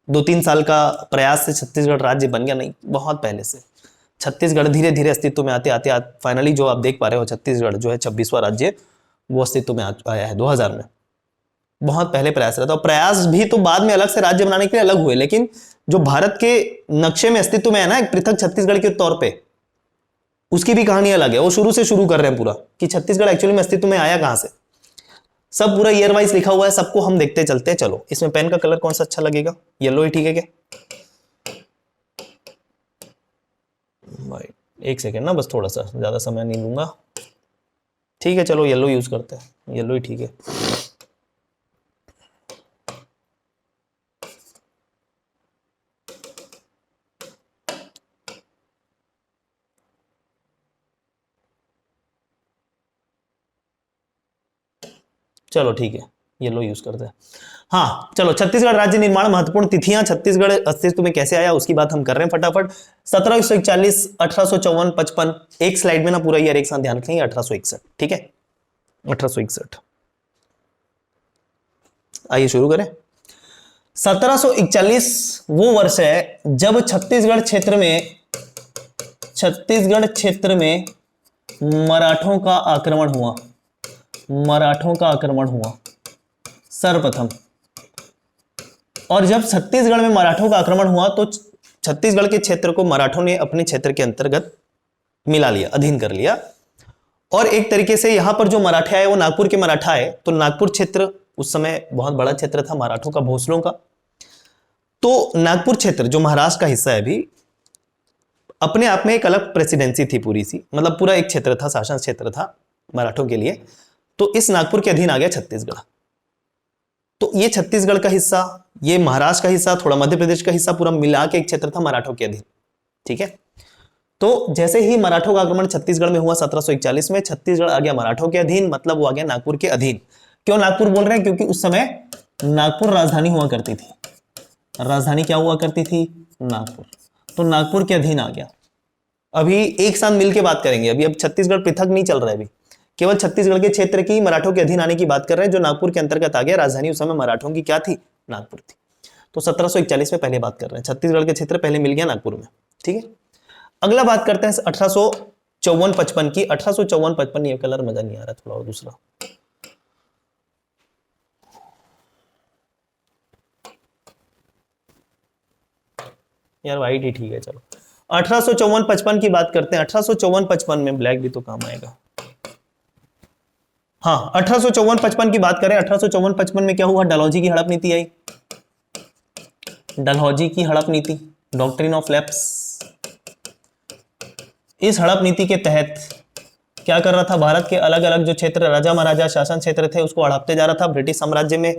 2-3 साल का प्रयास से छत्तीसगढ़ राज्य बन गया, नहीं, बहुत पहले से छत्तीसगढ़ धीरे धीरे अस्तित्व में आते आते फाइनली जो आप देख पा रहे हो छत्तीसगढ़ जो है 26वां राज्य, वो अस्तित्व में आया है 2000 में। बहुत पहले प्रयास रहता, और प्रयास भी तो बाद में अलग से राज्य बनाने के लिए अलग हुए, लेकिन जो भारत के नक्शे में अस्तित्व में है ना एक पृथक छत्तीसगढ़ के तौर पे, उसकी भी कहानी अलग है। वो शुरू से शुरू कर रहे हैं पूरा कि छत्तीसगढ़ एक्चुअली में अस्तित्व में आया कहां से, सब पूरा ईयर वाइज लिखा हुआ है, सबको हम देखते चलते हैं। चलो इसमें पेन का कलर कौन सा अच्छा लगेगा, येलो ही ठीक है क्या भाई? एक सेकेंड ना, बस थोड़ा सा, ज्यादा समय नहीं लूंगा। ठीक है चलो येलो यूज करते हैं, येलो ही ठीक है। चलो ठीक है येलो यूज करते हैं। हाँ चलो, छत्तीसगढ़ राज्य निर्माण महत्वपूर्ण तिथियां, छत्तीसगढ़ अस्तित्व में कैसे आया उसकी बात हम कर रहे हैं फटाफट। 1741, 1854, 55, एक स्लाइड में ना पूरा ईयर एक साथ ध्यान रखेंगे। 1861, ठीक है 1861। आइए शुरू करें। 1741 वो वर्ष है जब छत्तीसगढ़ क्षेत्र में मराठों का आक्रमण हुआ, मराठों का आक्रमण हुआ सर्वप्रथम। और जब छत्तीसगढ़ में मराठों का आक्रमण हुआ तो छत्तीसगढ़ के क्षेत्र को मराठों ने अपने क्षेत्र के अंतर्गत मिला लिया, अधीन कर लिया। और एक तरीके से यहां पर जो मराठे आए वो नागपुर के मराठा आए, तो नागपुर क्षेत्र उस समय बहुत बड़ा क्षेत्र था मराठों का, भोसलों का। तो नागपुर क्षेत्र जो महाराष्ट्र का हिस्सा है अभी, अपने आप में एक अलग प्रेसिडेंसी थी पूरी सी, मतलब पूरा एक क्षेत्र था, शासन क्षेत्र था मराठों के लिए। तो इस नागपुर के अधीन आ गया छत्तीसगढ़। तो ये छत्तीसगढ़ का हिस्सा, ये महाराष्ट्र का हिस्सा, थोड़ा मध्य प्रदेश का हिस्सा, पूरा मिला के एक क्षेत्र था मराठों के अधीन, ठीक है। तो जैसे ही मराठों का आक्रमण छत्तीसगढ़ में हुआ 1741 में, छत्तीसगढ़ आ गया मराठों के अधीन, मतलब वो आ गया नागपुर के अधीन। क्यों नागपुर बोल रहे हैं? क्योंकि उस समय नागपुर राजधानी हुआ करती थी। राजधानी क्या हुआ करती थी? नागपुर। तो नागपुर के अधीन आ गया। अभी एक साथ मिलकर बात करेंगे, अभी अब छत्तीसगढ़ पृथक नहीं चल रहा है, अभी केवल छत्तीसगढ़ के क्षेत्र की मराठों के अधीन आने की बात कर रहे हैं, जो नागपुर के अंतर्गत आ गया। राजधानी उस समय मराठों की क्या थी? नागपुर थी। तो 1741 में पहले बात कर रहे हैं, छत्तीसगढ़ के क्षेत्र पहले मिल गया नागपुर में, ठीक है। अगला बात करते हैं 1854-55 की। 1854-55, ये कलर मजा नहीं आ रहा, थोड़ा और दूसरा। यार वाइट ही ठीक है, चलो 1854-55 की बात करते हैं। 1854-55 में ब्लैक भी तो काम आएगा। हाँ 1854-55 की बात करें, 1854-55 में क्या हुआ? डलहौजी की हड़प नीति आई। डलहौजी की हड़प नीति, डॉक्ट्रिन ऑफ लैप्स। इस हड़प नीति के तहत क्या कर रहा था? भारत के अलग अलग जो क्षेत्र राजा महाराजा शासन क्षेत्र थे उसको हड़पते जा रहा था ब्रिटिश साम्राज्य में।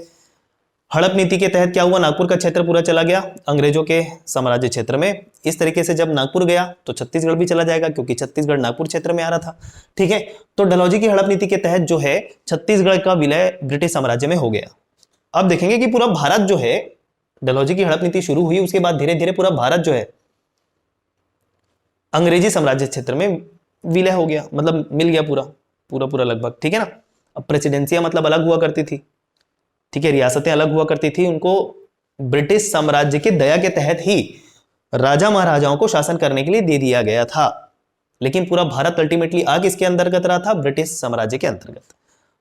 हड़प नीति के तहत क्या हुआ? नागपुर का क्षेत्र पूरा चला गया अंग्रेजों के साम्राज्य क्षेत्र में। इस तरीके से जब नागपुर गया तो छत्तीसगढ़ भी चला जाएगा, क्योंकि छत्तीसगढ़ नागपुर क्षेत्र में आ रहा था, ठीक है। तो डलहौजी की हड़प नीति के तहत जो है छत्तीसगढ़ का विलय ब्रिटिश साम्राज्य में हो गया। अब देखेंगे कि पूरा भारत जो है, डलहौजी की हड़प नीति शुरू हुई, उसके बाद धीरे धीरे पूरा भारत जो है अंग्रेजी साम्राज्य क्षेत्र में विलय हो गया, मतलब मिल गया पूरा पूरा पूरा लगभग, ठीक है ना। अब प्रेसिडेंसियां मतलब अलग हुआ करती थी, ठीक है, रियासतें अलग हुआ करती थी, उनको ब्रिटिश साम्राज्य के दया के तहत ही राजा महाराजाओं को शासन करने के लिए दे दिया गया था। लेकिन पूरा भारत अल्टीमेटली आ किसके अंतर्गत रहा था? ब्रिटिश साम्राज्य के अंतर्गत।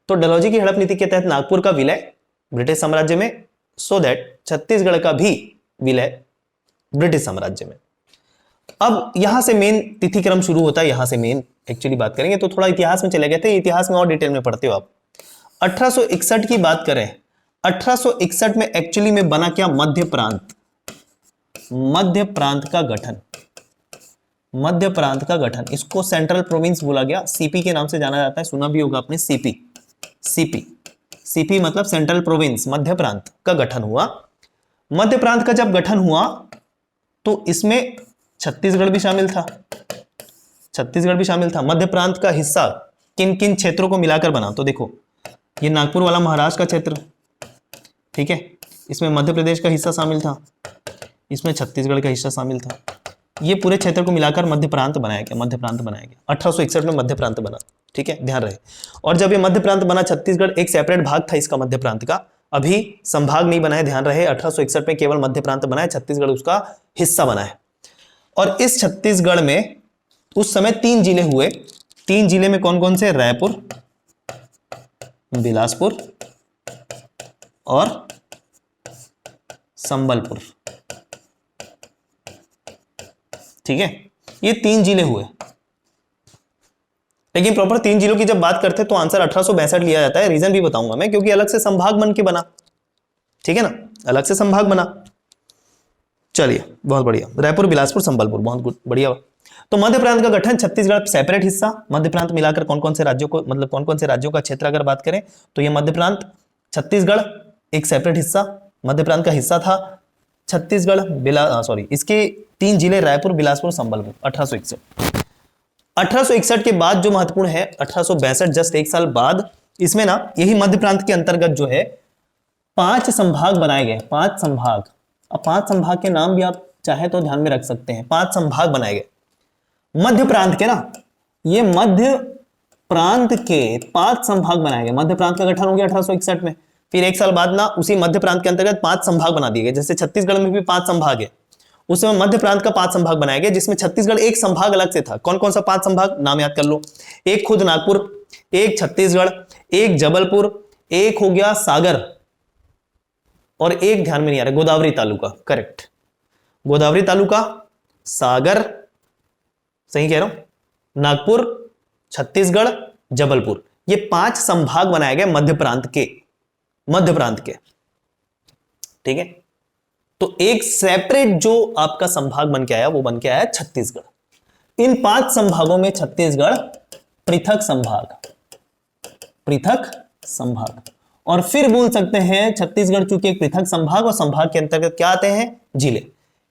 तो डलहौजी की हड़प नीति के तहत नागपुर का विलय ब्रिटिश साम्राज्य में, सो दैट छत्तीसगढ़ का भी विलय ब्रिटिश साम्राज्य में। अब यहां से मेन तिथि क्रम शुरू होता है, यहां से मेन एक्चुअली बात करेंगे। तो थोड़ा इतिहास में चले गए थे, इतिहास में और डिटेल में पढ़ते हो आप। 1861 की बात करें, 1861 में एक्चुअली में बना क्या? मध्य प्रांत। मध्य प्रांत का गठन, मध्य प्रांत का गठन, इसको सेंट्रल प्रोविंस बोला गया, सीपी के नाम से जाना जाता है, सुना भी होगा आपने सीपी, सीपी, सीपी मतलब सेंट्रल प्रोविंस, मध्य प्रांत का गठन हुआ। मध्य प्रांत का जब गठन हुआ तो इसमें छत्तीसगढ़ भी शामिल था, छत्तीसगढ़ भी शामिल था। मध्य प्रांत का हिस्सा किन किन क्षेत्रों को मिलाकर बना, तो देखो ये नागपुर वाला महाराष्ट्र का क्षेत्र, ठीक है, इसमें मध्य प्रदेश का हिस्सा शामिल था, इसमें छत्तीसगढ़ का हिस्सा शामिल था, ये पूरे क्षेत्र को मिलाकर मध्य प्रांत बनाया गया, मध्य प्रांत बनाया गया। 1861 में मध्य प्रांत बना, ठीक है, ध्यान रहे। और जब ये मध्य प्रांत बना, छत्तीसगढ़ एक सेपरेट भाग था इसका मध्य प्रांत का, अभी संभाग नहीं बना है, ध्यान रहे। 1861 में केवल मध्य प्रांत बना है, छत्तीसगढ़ उसका हिस्सा बना है। और इस छत्तीसगढ़ में उस समय 3 जिले हुए, 3 जिले में कौन कौन से, रायपुर, बिलासपुर और संबलपुर, ठीक है, ये 3 जिले हुए। लेकिन प्रॉपर 3 जिलों की जब बात करते हैं तो आंसर 1862 लिया जाता है। रीजन भी बताऊंगा मैं, क्योंकि अलग से संभाग बन के बना, ठीक है ना, अलग से संभाग बना। चलिए बहुत बढ़िया, रायपुर, बिलासपुर, संबलपुर, बहुत गुड, बढ़िया। तो मध्य प्रांत का गठन, छत्तीसगढ़ सेपरेट हिस्सा, मध्य प्रांत मिलाकर कौन कौन से राज्यों को, मतलब कौन कौन से राज्यों का क्षेत्र अगर बात करें तो ये मध्य प्रांत, छत्तीसगढ़ एक सेपरेट हिस्सा, मध्य प्रांत का हिस्सा था छत्तीसगढ़, इसके 3 जिले रायपुर, बिलासपुर, संबलपुर। 1861 के बाद जो महत्वपूर्ण है 1862, जस्ट 1 साल बाद, इसमें ना यही मध्य प्रांत के अंतर्गत जो है 5 संभाग बनाए गए, 5 संभाग। अब 5 संभाग के नाम भी आप चाहे तो ध्यान में रख सकते हैं। 5 संभाग बनाए गए मध्य प्रांत के, ना ये मध्य प्रांत के 5 संभाग बनाए गए। मध्य प्रांत का गठन हो गया 1861 में, फिर 1 साल बाद ना उसी मध्य प्रांत के अंतर्गत 5 संभाग बना दिए गए। जैसे छत्तीसगढ़ में भी 5 संभाग है, उस समय मध्य प्रांत का 5 संभाग बनाया गया, जिसमें छत्तीसगढ़ एक संभाग अलग से था। कौन कौन सा 5 संभाग, नाम याद कर लो। एक खुद नागपुर, एक छत्तीसगढ़, एक जबलपुर, एक हो गया सागर, और एक ध्यान में नहीं आ रहा, गोदावरी तालुका, करेक्ट, गोदावरी तालुका, सागर, सही कह रहा हूं, नागपुर, छत्तीसगढ़, जबलपुर, ये 5 संभाग बनाए गए मध्य प्रांत के, मध्य प्रांत के, ठीक है। तो एक सेपरेट जो आपका संभाग बन के आया वो बन के आया छत्तीसगढ़। इन 5 संभागों में छत्तीसगढ़ पृथक संभाग, पृथक संभाग, और फिर बोल सकते हैं छत्तीसगढ़ चूंकि एक पृथक संभाग, और संभाग के अंतर्गत क्या आते हैं, जिले।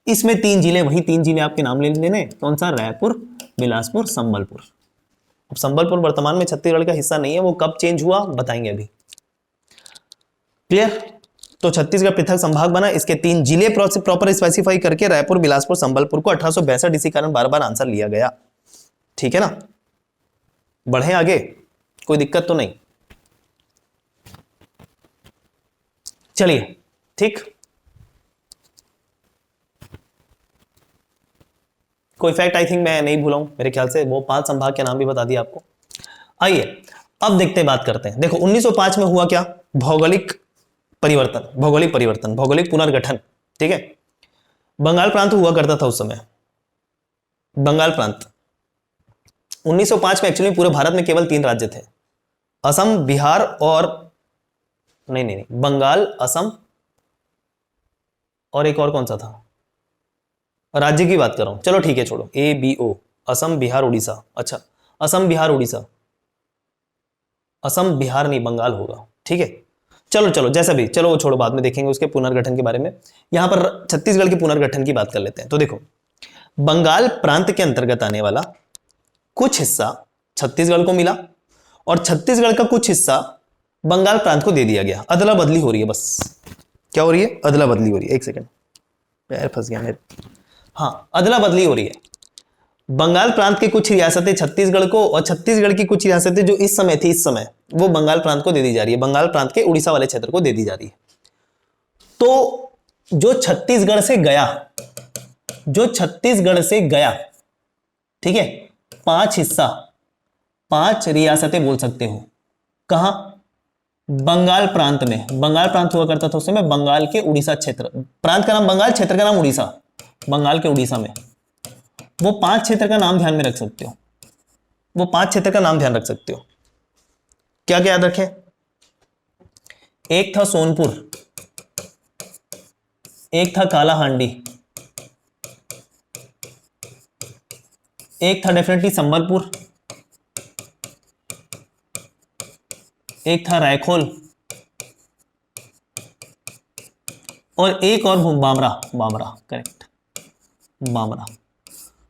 इसमें 3 जिले, वही 3 जिले आपके नाम ले लेने, कौन सा, रायपुर, बिलासपुर, संबलपुर। अब संबलपुर वर्तमान में छत्तीसगढ़ का हिस्सा नहीं है, वो कब चेंज हुआ बताएंगे अभी, क्लियर। तो छत्तीसगढ़ पृथक संभाग बना, इसके 3 जिले प्रॉपर स्पेसिफाई करके रायपुर, बिलासपुर, संबलपुर को 1862, इसी कारण बार बार आंसर लिया गया, ठीक है ना। बढ़े आगे, कोई दिक्कत तो नहीं, चलिए ठीक। कोई फैक्ट आई थिंक मैं नहीं भूला हूं, मेरे ख्याल से वो 5 संभाग के नाम भी बता दिया आपको। आइए अब देखते हैं, बात करते हैं। देखो 1905 में हुआ क्या, भौगोलिक परिवर्तन, भौगोलिक परिवर्तन, भौगोलिक पुनर्गठन, ठीक है। बंगाल प्रांत हुआ करता था उस समय, बंगाल प्रांत। 1905 में एक्चुअली पूरे भारत में केवल 3 राज्य थे, असम, बिहार और नहीं, बंगाल, असम और एक और कौन सा था, राज्य की बात कर रहा हूं, चलो ठीक है छोड़ो, ABO, असम, बिहार, उड़ीसा। अच्छा, असम, बिहार, उड़ीसा, असम, बिहार नहीं, बंगाल होगा, ठीक है। चलो जैसा भी, चलो वो छोड़ो, बाद में देखेंगे उसके पुनर्गठन के बारे में। यहां पर छत्तीसगढ़ के पुनर्गठन की बात कर लेते हैं। तो देखो, बंगाल प्रांत के अंतर्गत आने वाला कुछ हिस्सा छत्तीसगढ़ को मिला, और छत्तीसगढ़ का कुछ हिस्सा बंगाल प्रांत को दे दिया गया। अदला बदली हो रही है, बस क्या हो रही है, अदला बदली हो रही है। एक सेकंड, पैर फंस गया मेरे, हाँ, अदला बदली हो रही है। बंगाल प्रांत की कुछ रियासतें छत्तीसगढ़ को, और छत्तीसगढ़ की कुछ रियासतें जो इस समय थी, इस समय वो बंगाल प्रांत को दे दी जा रही है, बंगाल प्रांत के उड़ीसा वाले क्षेत्र को दे दी जा रही है। तो जो छत्तीसगढ़ से गया, जो छत्तीसगढ़ से गया, ठीक है, 5 हिस्सा, 5 रियासतें बोल सकते हो, कहां, बंगाल प्रांत में। बंगाल प्रांत हुआ करता था उस समय, बंगाल के उड़ीसा क्षेत्र, प्रांत का नाम बंगाल, क्षेत्र का नाम उड़ीसा, बंगाल के उड़ीसा में। वो 5 क्षेत्र का नाम ध्यान में रख सकते हो, वो 5 क्षेत्र का नाम ध्यान रख सकते हो। क्या क्या याद रखें, एक था सोनपुर, एक था कालाहांडी, एक था डेफिनेटली संबलपुर, एक था रायखोल, और एक और बामरा, बामरा करेक्ट, बामरा।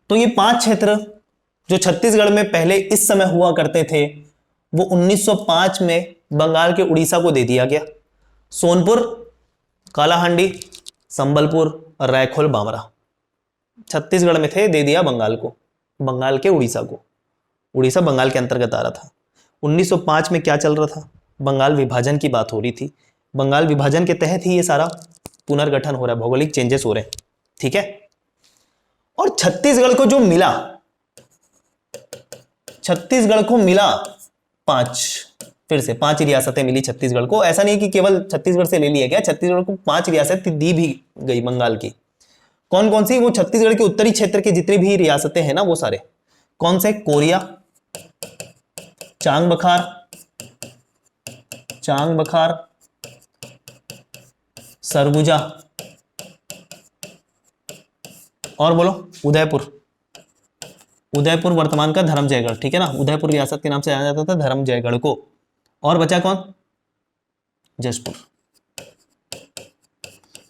तो ये 5 क्षेत्र जो छत्तीसगढ़ में पहले इस समय हुआ करते थे वो 1905 में बंगाल के उड़ीसा को दे दिया गया। सोनपुर, कालाहांडी, संबलपुर, रायखोल, बामरा छत्तीसगढ़ में थे, दे दिया बंगाल को, बंगाल के उड़ीसा को। उड़ीसा बंगाल के अंतर्गत आ रहा था। 1905 में क्या चल रहा था? बंगाल विभाजन की बात हो रही थी। बंगाल विभाजन के तहत ही ये सारा पुनर्गठन हो रहा है, भौगोलिक चेंजेस हो रहे हैं, ठीक है। और छत्तीसगढ़ को जो मिला, छत्तीसगढ़ को मिला 5, फिर से 5 रियासतें मिली छत्तीसगढ़ को। ऐसा नहीं कि केवल छत्तीसगढ़ से ले लिया गया, छत्तीसगढ़ को 5 रियासतें दी भी गई बंगाल की। कौन कौन सी? वो छत्तीसगढ़ के उत्तरी क्षेत्र की जितनी भी रियासतें हैं ना, वो सारे कौन से? कोरिया, चांग बखार, चांग बखार, सरगुजा, और बोलो उदयपुर। उदयपुर वर्तमान का धर्मजयगढ़, ठीक है ना, उदयपुर रियासत के नाम से जाना जाता था धर्मजयगढ़ को। और बचा कौन? जशपुर।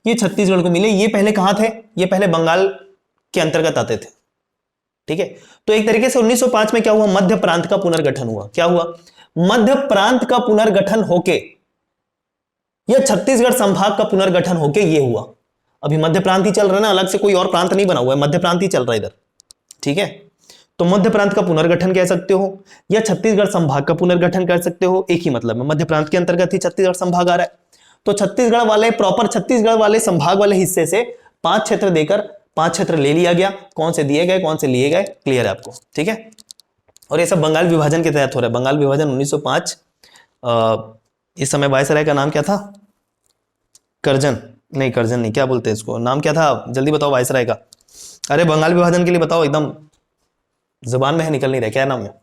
ये छत्तीसगढ़ को मिले। ये पहले कहां थे? ये पहले बंगाल के अंतर्गत आते थे, ठीक है। तो एक तरीके से 1905 में क्या हुआ? मध्य प्रांत का पुनर्गठन हुआ। क्या हुआ? मध्य प्रांत का पुनर्गठन होके, यह छत्तीसगढ़ संभाग का पुनर्गठन होके ये हुआ। अभी मध्य प्रांत ही चल रहा है ना, अलग से कोई और प्रांत नहीं बना हुआ है, मध्य प्रांत ही चल रहा है इधर, ठीक है। तो मध्य प्रांत का पुनर्गठन कह सकते हो या छत्तीसगढ़ संभाग का पुनर्गठन कर सकते हो, एक ही मतलब है। मध्य प्रांत के अंतर्गत ही छत्तीसगढ़ संभाग आ रहा है। तो छत्तीसगढ़ वाले प्रॉपर छत्तीसगढ़ वाले संभाग वाले हिस्से से 5 क्षेत्र देकर 5 क्षेत्र ले लिया गया। कौन से दिए गए, कौन से लिए गए, क्लियर है आपको, ठीक है। और ये सब बंगाल विभाजन के तहत हो रहा है। बंगाल विभाजन 1905। इस समय वायसराय का नाम क्या था? करजन नहीं, करजन नहीं, क्या बोलते हैं इसको, नाम क्या था? जल्दी बताओ वायसराय का। अरे बंगाल विभाजन के लिए बताओ, एकदम जुबान में है, निकल नहीं रहा, क्या नाम है?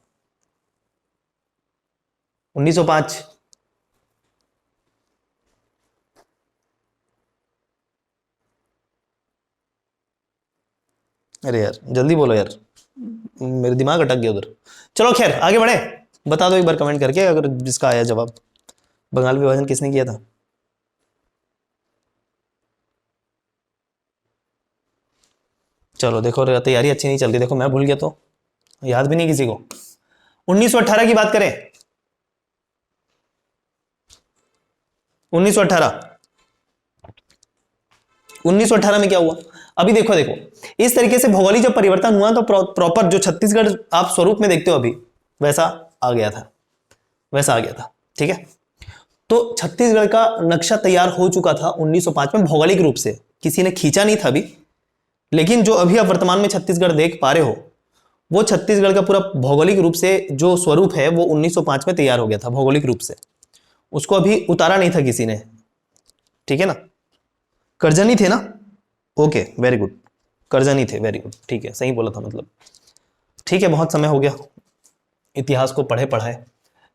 1905। अरे यार जल्दी बोलो यार, मेरे दिमाग अटक गया उधर। चलो खैर आगे बढ़े, बता दो एक बार कमेंट करके अगर जिसका आया जवाब। बंगाल विभाजन किसने किया था? चलो देखो तैयारी अच्छी नहीं चल रही, देखो मैं भूल गया तो याद भी नहीं किसी को। 1918 की बात करें, 1918 में क्या हुआ? अभी देखो देखो इस तरीके से भौगोलिक जब परिवर्तन हुआ तो प्रॉपर जो छत्तीसगढ़ आप स्वरूप में देखते हो अभी वैसा आ गया था, वैसा आ गया था, ठीक है। तो छत्तीसगढ़ का नक्शा तैयार हो चुका था 1905 में, भौगोलिक रूप से किसी ने खींचा नहीं था अभी, लेकिन जो अभी आप वर्तमान में छत्तीसगढ़ देख पा रहे हो वो छत्तीसगढ़ का पूरा भौगोलिक रूप से जो स्वरूप है वो 1905 में तैयार हो गया था भौगोलिक रूप से। उसको अभी उतारा नहीं था किसी ने, ठीक है ना। करजनी थे ना? ओके वेरी गुड, करजनी थे, वेरी गुड, ठीक है, सही बोला था मतलब, ठीक है। बहुत समय हो गया इतिहास को पढ़े पढ़ाए।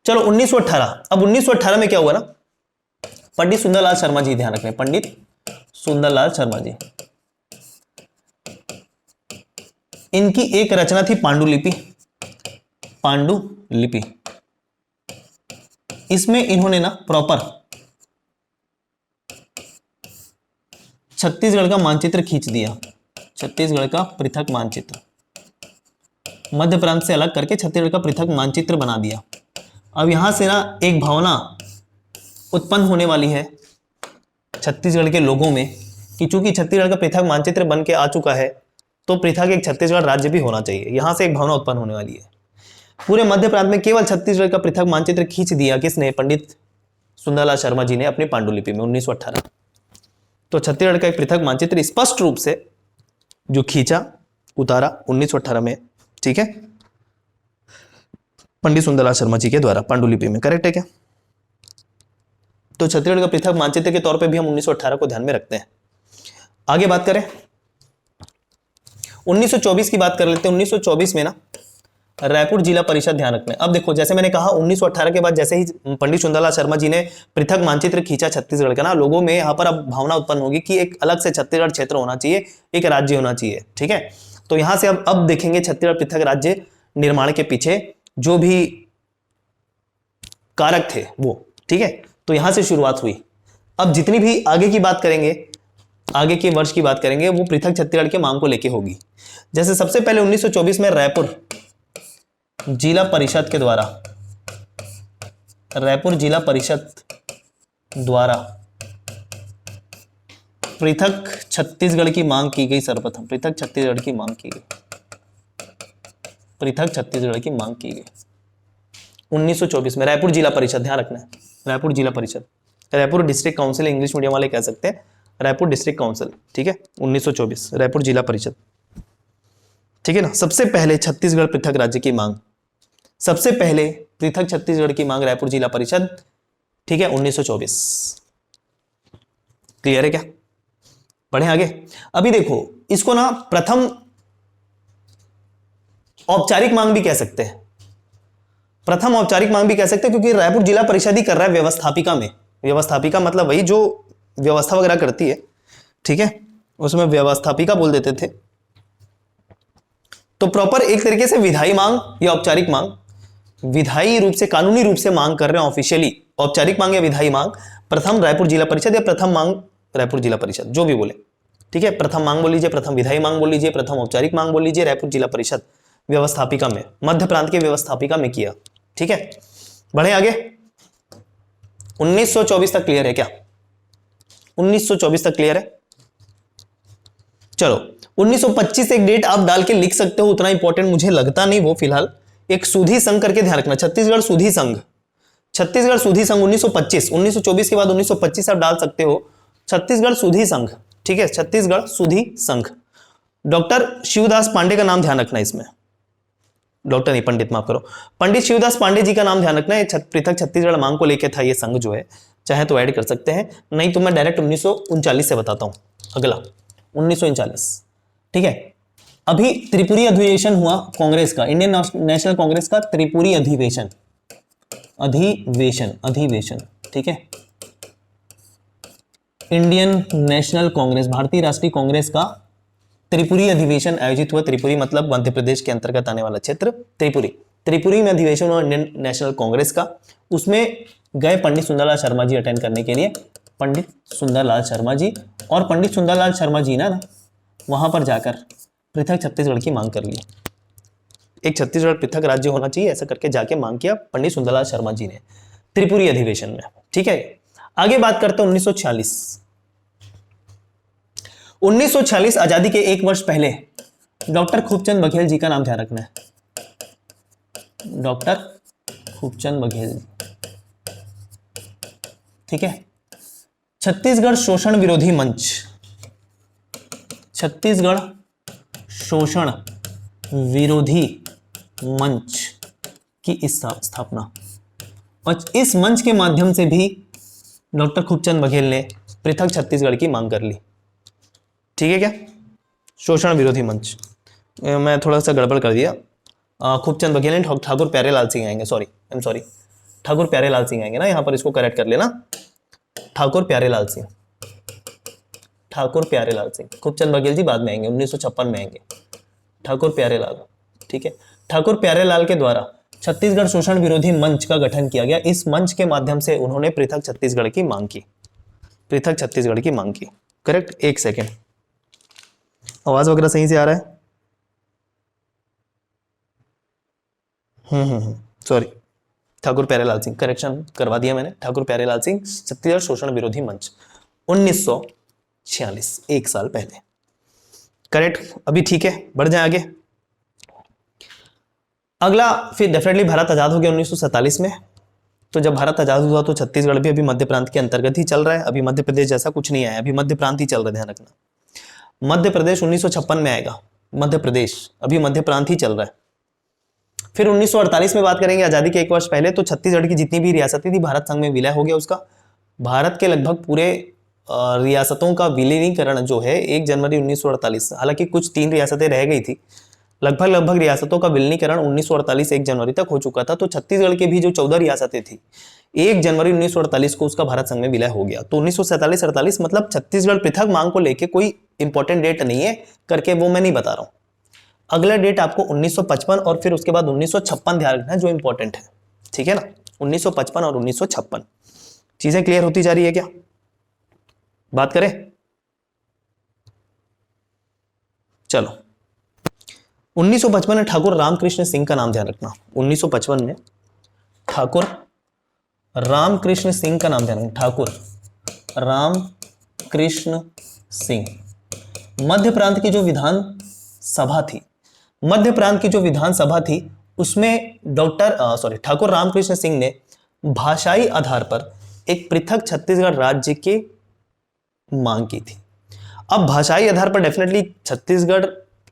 चलो 1918। अब 1918 में क्या हुआ ना, पंडित सुंदरलाल शर्मा जी, ध्यान रखना, पंडित सुंदरलाल शर्मा जी, इनकी एक रचना थी पांडुलिपि। पांडुलिपि, इसमें इन्होंने ना प्रॉपर छत्तीसगढ़ का मानचित्र खींच दिया, छत्तीसगढ़ का पृथक मानचित्र, मध्य प्रांत से अलग करके छत्तीसगढ़ का पृथक मानचित्र बना दिया। अब यहां से ना एक भावना उत्पन्न होने वाली है छत्तीसगढ़ के लोगों में कि चूंकि छत्तीसगढ़ का पृथक मानचित्र बन के आ चुका है तो पृथक एक छत्तीसगढ़ राज्य भी होना चाहिए। यहां से एक भावना उत्पन्न होने वाली है। पूरे मध्य प्रांत में केवल छत्तीसगढ़ का पृथक मानचित्र खींच दिया किसने? पंडित सुंदरलाल शर्मा जी ने अपनी पांडुलिपि में 1918। तो छत्तीसगढ़ का एक पृथक मानचित्र स्पष्ट रूप से जो खींचा उतारा 1918 में, ठीक है, पंडित सुंदरलाल शर्मा जी के द्वारा पांडुलिपि में, करेक्ट है क्या? तो छत्तीसगढ़ का पृथक मानचित्र के तौर पे भी हम 1918 को ध्यान में रखते हैं। आगे बात करें 1924 की बात कर लेते हैं। 1924 में ना रायपुर जिला परिषद, ध्यान रखना है। अब देखो जैसे मैंने कहा 1918 के बाद जैसे ही पंडित सुंदरलाल शर्मा जी ने पृथक मानचित्र खींचा छत्तीसगढ़ का ना, लोगों में यहाँ पर अब भावना उत्पन्न होगी कि एक अलग से छत्तीसगढ़ क्षेत्र होना चाहिए, एक राज्य होना चाहिए, ठीक है। तो यहां से अब देखेंगे छत्तीसगढ़ पृथक राज्य निर्माण के पीछे जो भी कारक थे वो, ठीक है। तो यहां से शुरुआत हुई। अब जितनी भी आगे की बात करेंगे, आगे के वर्ष की बात करेंगे, वो पृथक छत्तीसगढ़ के मांग को लेके होगी। जैसे सबसे पहले 1924 में रायपुर जिला परिषद के द्वारा, रायपुर जिला परिषद द्वारा पृथक छत्तीसगढ़ की मांग की गई। सर्वप्रथम पृथक छत्तीसगढ़ की मांग की गई, पृथक छत्तीसगढ़ की मांग की गई 1924 में। रायपुर जिला परिषद, ध्यान रखना है, रायपुर जिला परिषद, Raipur district council English medium वाले कह सकते हैं, रायपुर डिस्ट्रिक्ट काउंसिल, ठीक है। 1924 रायपुर जिला परिषद, ठीक है ना। सबसे पहले छत्तीसगढ़ पृथक राज्य की मांग, सबसे पहले पृथक छत्तीसगढ़ की मांग रायपुर जिला परिषद, ठीक है, 1924। क्लियर है क्या? बढ़े आगे। अभी देखो इसको ना प्रथम औपचारिक मांग भी कह सकते हैं, प्रथम औपचारिक मांग भी कह सकते हैं, क्योंकि रायपुर जिला परिषद ही कर रहा है व्यवस्थापिका में। व्यवस्थापिका मतलब वही जो व्यवस्था वगैरह करती है, ठीक है, उसमें व्यवस्थापिका बोल देते थे। तो प्रॉपर एक तरीके से विधायी मांग या औपचारिक मांग, विधायी रूप से, कानूनी रूप से मांग कर रहे हैं ऑफिशियली, औपचारिक मांग या विधायी मांग, प्रथम रायपुर जिला परिषद या प्रथम मांग रायपुर जिला परिषद, जो भी बोले, ठीक है। प्रथम मांग बोल लीजिए, प्रथम विधायी मांग बोल लीजिए, प्रथम औपचारिक मांग बोल लीजिए, रायपुर जिला परिषद व्यवस्थापिका में, मध्य प्रांत के व्यवस्थापिका में किया, ठीक है। बढ़े आगे। 1924 तक क्लियर है क्या? 1924 तक क्लियर है। चलो 1925 एक डेट आप डाल के लिख सकते हो, उतना इंपॉर्टेंट मुझे लगता नहीं वो फिलहाल। एक सूधी संघ करके ध्यान रखना, छत्तीसगढ़ सूधी संघ, छत्तीसगढ़ सूधी संघ 1925, 1924 के बाद 1925 आप डाल सकते हो, छत्तीसगढ़ सूधी संघ, ठीक है, छत्तीसगढ़ सूधी संघ। डॉक्टर शिवदास पांडे का नाम ध्यान रखना इसमें, डॉक्टर नहीं पंडित, माफ करो, पंडित शिवदास पांडे जी का नाम ध्यान रखना है। पृथक छत्तीसगढ़ मांग को लेकर था ये संघ जो है, चाहे तो ऐड कर सकते हैं, नहीं तो मैं डायरेक्ट 1939 से बताता हूं। अगला 1939, ठीक है। अभी त्रिपुरी अधिवेशन हुआ कांग्रेस का, इंडियन नेशनल कांग्रेस का त्रिपुरी अधिवेशन, अधिवेशन, अधिवेशन, ठीक है। इंडियन नेशनल कांग्रेस, भारतीय राष्ट्रीय कांग्रेस का त्रिपुरी अधिवेशन आयोजित हुआ। त्रिपुरी मतलब मध्य प्रदेश के अंतर्गत आने वाला क्षेत्र त्रिपुरी। त्रिपुरी में अधिवेशन हुआ इंडियन नेशनल कांग्रेस का, उसमें गए पंडित सुंदरलाल शर्मा जी अटेंड करने के लिए, पंडित सुंदरलाल शर्मा जी। और पंडित सुंदरलाल शर्मा जी ना वहां पर जाकर पृथक छत्तीसगढ़ की मांग कर ली, एक छत्तीसगढ़ पृथक राज्य होना चाहिए, ऐसा करके जाके मांग किया पंडित सुंदरलाल शर्मा जी ने त्रिपुरी अधिवेशन में, ठीक है। आगे बात करते हैं 1946। 1946 आजादी के एक वर्ष पहले डॉक्टर खूबचंद बघेल जी का नाम ध्यान रखना है, डॉक्टर खूबचंद बघेल जी, ठीक है। छत्तीसगढ़ शोषण विरोधी मंच, छत्तीसगढ़ शोषण विरोधी मंच की स्थापना, और इस मंच के माध्यम से भी डॉक्टर खूबचंद बघेल ने पृथक छत्तीसगढ़ की मांग कर ली, ठीक है क्या। शोषण विरोधी मंच, मैं थोड़ा सा गड़बड़ कर दिया, खूबचंद बघेल ने ठाकुर प्यारेलाल सिंह आएंगे, sorry I am sorry, Thakur Pyarelal Singh आएंगे ना, यहां पर इसको करेक्ट कर लेना, ठाकुर प्यारेलाल सिंह, ठाकुर प्यारेलाल सिंह। खूबचंद बघेल जी बाद में आएंगे, 1956 में आएंगे, ठाकुर प्यारेलाल, ठीक है। ठाकुर प्यारेलाल के द्वारा छत्तीसगढ़ शोषण विरोधी मंच का गठन किया गया। इस मंच के माध्यम से उन्होंने पृथक छत्तीसगढ़ की मांग की, पृथक छत्तीसगढ़ की मांग की, करेक्ट। एक सेकेंड, आवाज वगैरह सही से आ रहा है? सॉरी, ठाकुर प्यारेलाल सिंह, करेक्शन करवा दिया मैंने, ठाकुर प्यारेलाल सिंह, छत्तीसगढ़ शोषण विरोधी मंच 1946, एक साल पहले, करेक्ट। अभी ठीक है, बढ़ जाए आगे। अगला फिर डेफिनेटली भारत आजाद हो गया 1947 में। तो जब भारत आजाद हुआ तो छत्तीसगढ़ भी अभी मध्य प्रांत के अंतर्गत ही चल रहा है, अभी मध्य प्रदेश जैसा कुछ नहीं आया, अभी मध्य प्रांत ही चल रहा है, ध्यान रखना। मध्य प्रदेश 1956 में आएगा, मध्य प्रदेश अभी मध्य प्रांत ही चल रहा है। फिर 1948 में बात करेंगे, आजादी के एक वर्ष पहले, तो छत्तीसगढ़ की जितनी भी रियासतें थी भारत संघ में विलय हो गया उसका। भारत के लगभग पूरे रियासतों का विलीनीकरण जो है 1 जनवरी 1948, हालांकि कुछ 3 रियासतें रह गई थी, लगभग रियासतों का विलीनीकरण 1948 1 जनवरी तक हो चुका था। तो छत्तीसगढ़ के भी जो 14 रियासतें थी 1 जनवरी 1948 को उसका भारत संघ में विलय हो गया। तो 1947-48 मतलब छत्तीसगढ़ पृथक मांग को लेके कोई इंपॉर्टेंट डेट नहीं है करके वो मैं नहीं बता रहा हूँ, अगला डेट आपको 1955 और फिर उसके बाद 1956 ध्यान रखना है, जो इंपॉर्टेंट है, ठीक है ना। 1955 और 1956 चीजें क्लियर होती जा रही है क्या? बात करें, चलो। 1955 में ठाकुर रामकृष्ण सिंह का नाम ध्यान रखना। 1955 में ठाकुर रामकृष्ण सिंह का नाम ध्यान रखना। ठाकुर रामकृष्ण सिंह। मध्य प्रांत की जो विधान सभा थी, मध्य प्रांत की जो विधानसभा थी उसमें ठाकुर रामकृष्ण सिंह ने भाषाई आधार पर एक पृथक छत्तीसगढ़ राज्य की मांग की थी। अब भाषाई आधार पर डेफिनेटली छत्तीसगढ़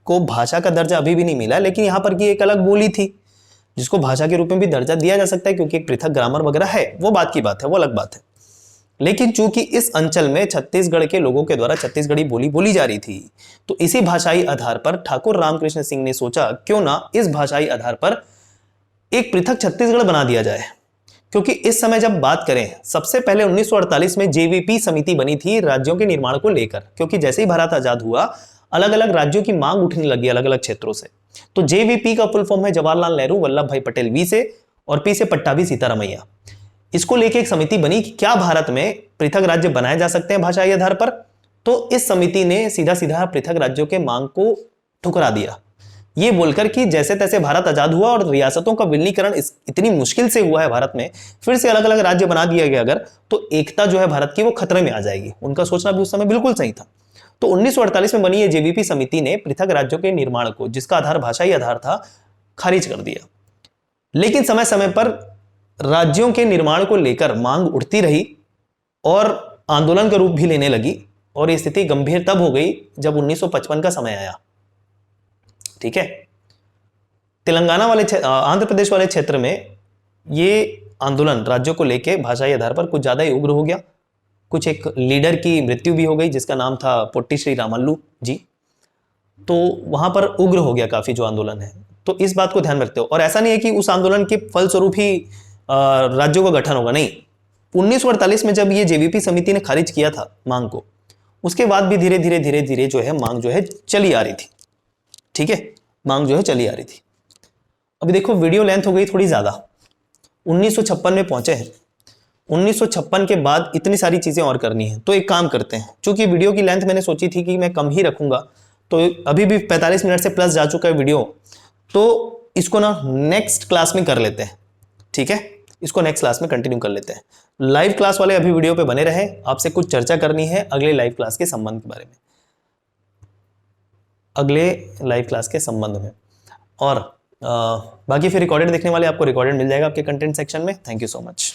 को भाषा का दर्जा अभी भी नहीं मिला, लेकिन यहां पर की एक अलग बोली थी जिसको भाषा के रूप में भी दर्जा दिया जा सकता है, क्योंकि एक पृथक ग्रामर वगैरह है, वो बात की बात है, वो अलग बात है। लेकिन चूंकि इस अंचल में छत्तीसगढ़ के लोगों के द्वारा छत्तीसगढ़ी बोली बोली जा रही थी, तो इसी भाषाई आधार पर ठाकुर रामकृष्ण सिंह ने सोचा क्यों ना इस भाषाई आधार पर एक पृथक छत्तीसगढ़ बना दिया जाए। क्योंकि इस समय जब बात करें, सबसे पहले 1948 में जेवीपी समिति बनी थी राज्यों के निर्माण को लेकर, क्योंकि जैसे ही भारत आजाद हुआ अलग अलग राज्यों की मांग उठने लगी अलग अलग क्षेत्रों से। तो जेवीपी का फुल फॉर्म है जवाहरलाल नेहरू वल्लभ भाई पटेल, वी से, और पी से पट्टाभी सीतारामैया। इसको लेके एक समिति बनी कि क्या भारत में पृथक राज्य बनाए जा सकते हैं भाषाई आधार पर। तो इस समिति ने सीधा सीधा पृथक राज्यों के मांग को ठुकरा दिया, ये बोलकर कि जैसे तैसे भारत आजाद हुआ और रियासतों का विलीनीकरण इतनी मुश्किल से हुआ है भारत में, फिर से अलग अलग राज्य बना दिया गया अगर, तो एकता जो है भारत की वो खतरे में आ जाएगी। उनका सोचना भी उस समय बिल्कुल सही था। तो 1948 में बनी ये जेवीपी समिति ने पृथक राज्यों के निर्माण को, जिसका आधार भाषाई आधार था, खारिज कर दिया। लेकिन समय समय पर राज्यों के निर्माण को लेकर मांग उठती रही और आंदोलन का रूप भी लेने लगी, और ये स्थिति गंभीर तब हो गई जब 1955 का समय आया, ठीक है। तेलंगाना वाले आंध्र प्रदेश वाले क्षेत्र में ये आंदोलन राज्यों को लेकर भाषाई आधार पर कुछ ज्यादा ही उग्र हो गया। कुछ एक लीडर की मृत्यु भी हो गई जिसका नाम था पोट्टी श्री रामल्लू जी। तो वहां पर उग्र हो गया काफी जो आंदोलन है। तो इस बात को ध्यान में रखते हो, और ऐसा नहीं है कि उस आंदोलन के फलस्वरूप ही राज्यों का गठन होगा, नहीं। 1948 में जब ये जेवीपी समिति ने खारिज किया था मांग को, उसके बाद भी धीरे धीरे धीरे धीरे जो है मांग जो है चली आ रही थी, ठीक है, मांग जो है चली आ रही थी। अभी देखो वीडियो लेंथ हो गई थोड़ी ज्यादा, 1956 में पहुंचे हैं। 1956 के बाद इतनी सारी चीजें और करनी है, तो एक काम करते हैं, क्योंकि वीडियो की लेंथ मैंने सोची थी कि मैं कम ही रखूंगा, तो अभी भी 45 मिनट से प्लस जा चुका है वीडियो, तो इसको ना नेक्स्ट क्लास में कर लेते हैं, ठीक है, इसको नेक्स्ट क्लास में कंटिन्यू कर लेते हैं। लाइव क्लास वाले अभी वीडियो पे बने रहे, आपसे कुछ चर्चा करनी है अगले लाइव क्लास के संबंध के बारे में, अगले लाइव क्लास के संबंध में। और बाकी फिर रिकॉर्डेड देखने वाले आपको रिकॉर्डेड मिल जाएगा आपके कंटेंट सेक्शन में। Thank you so much.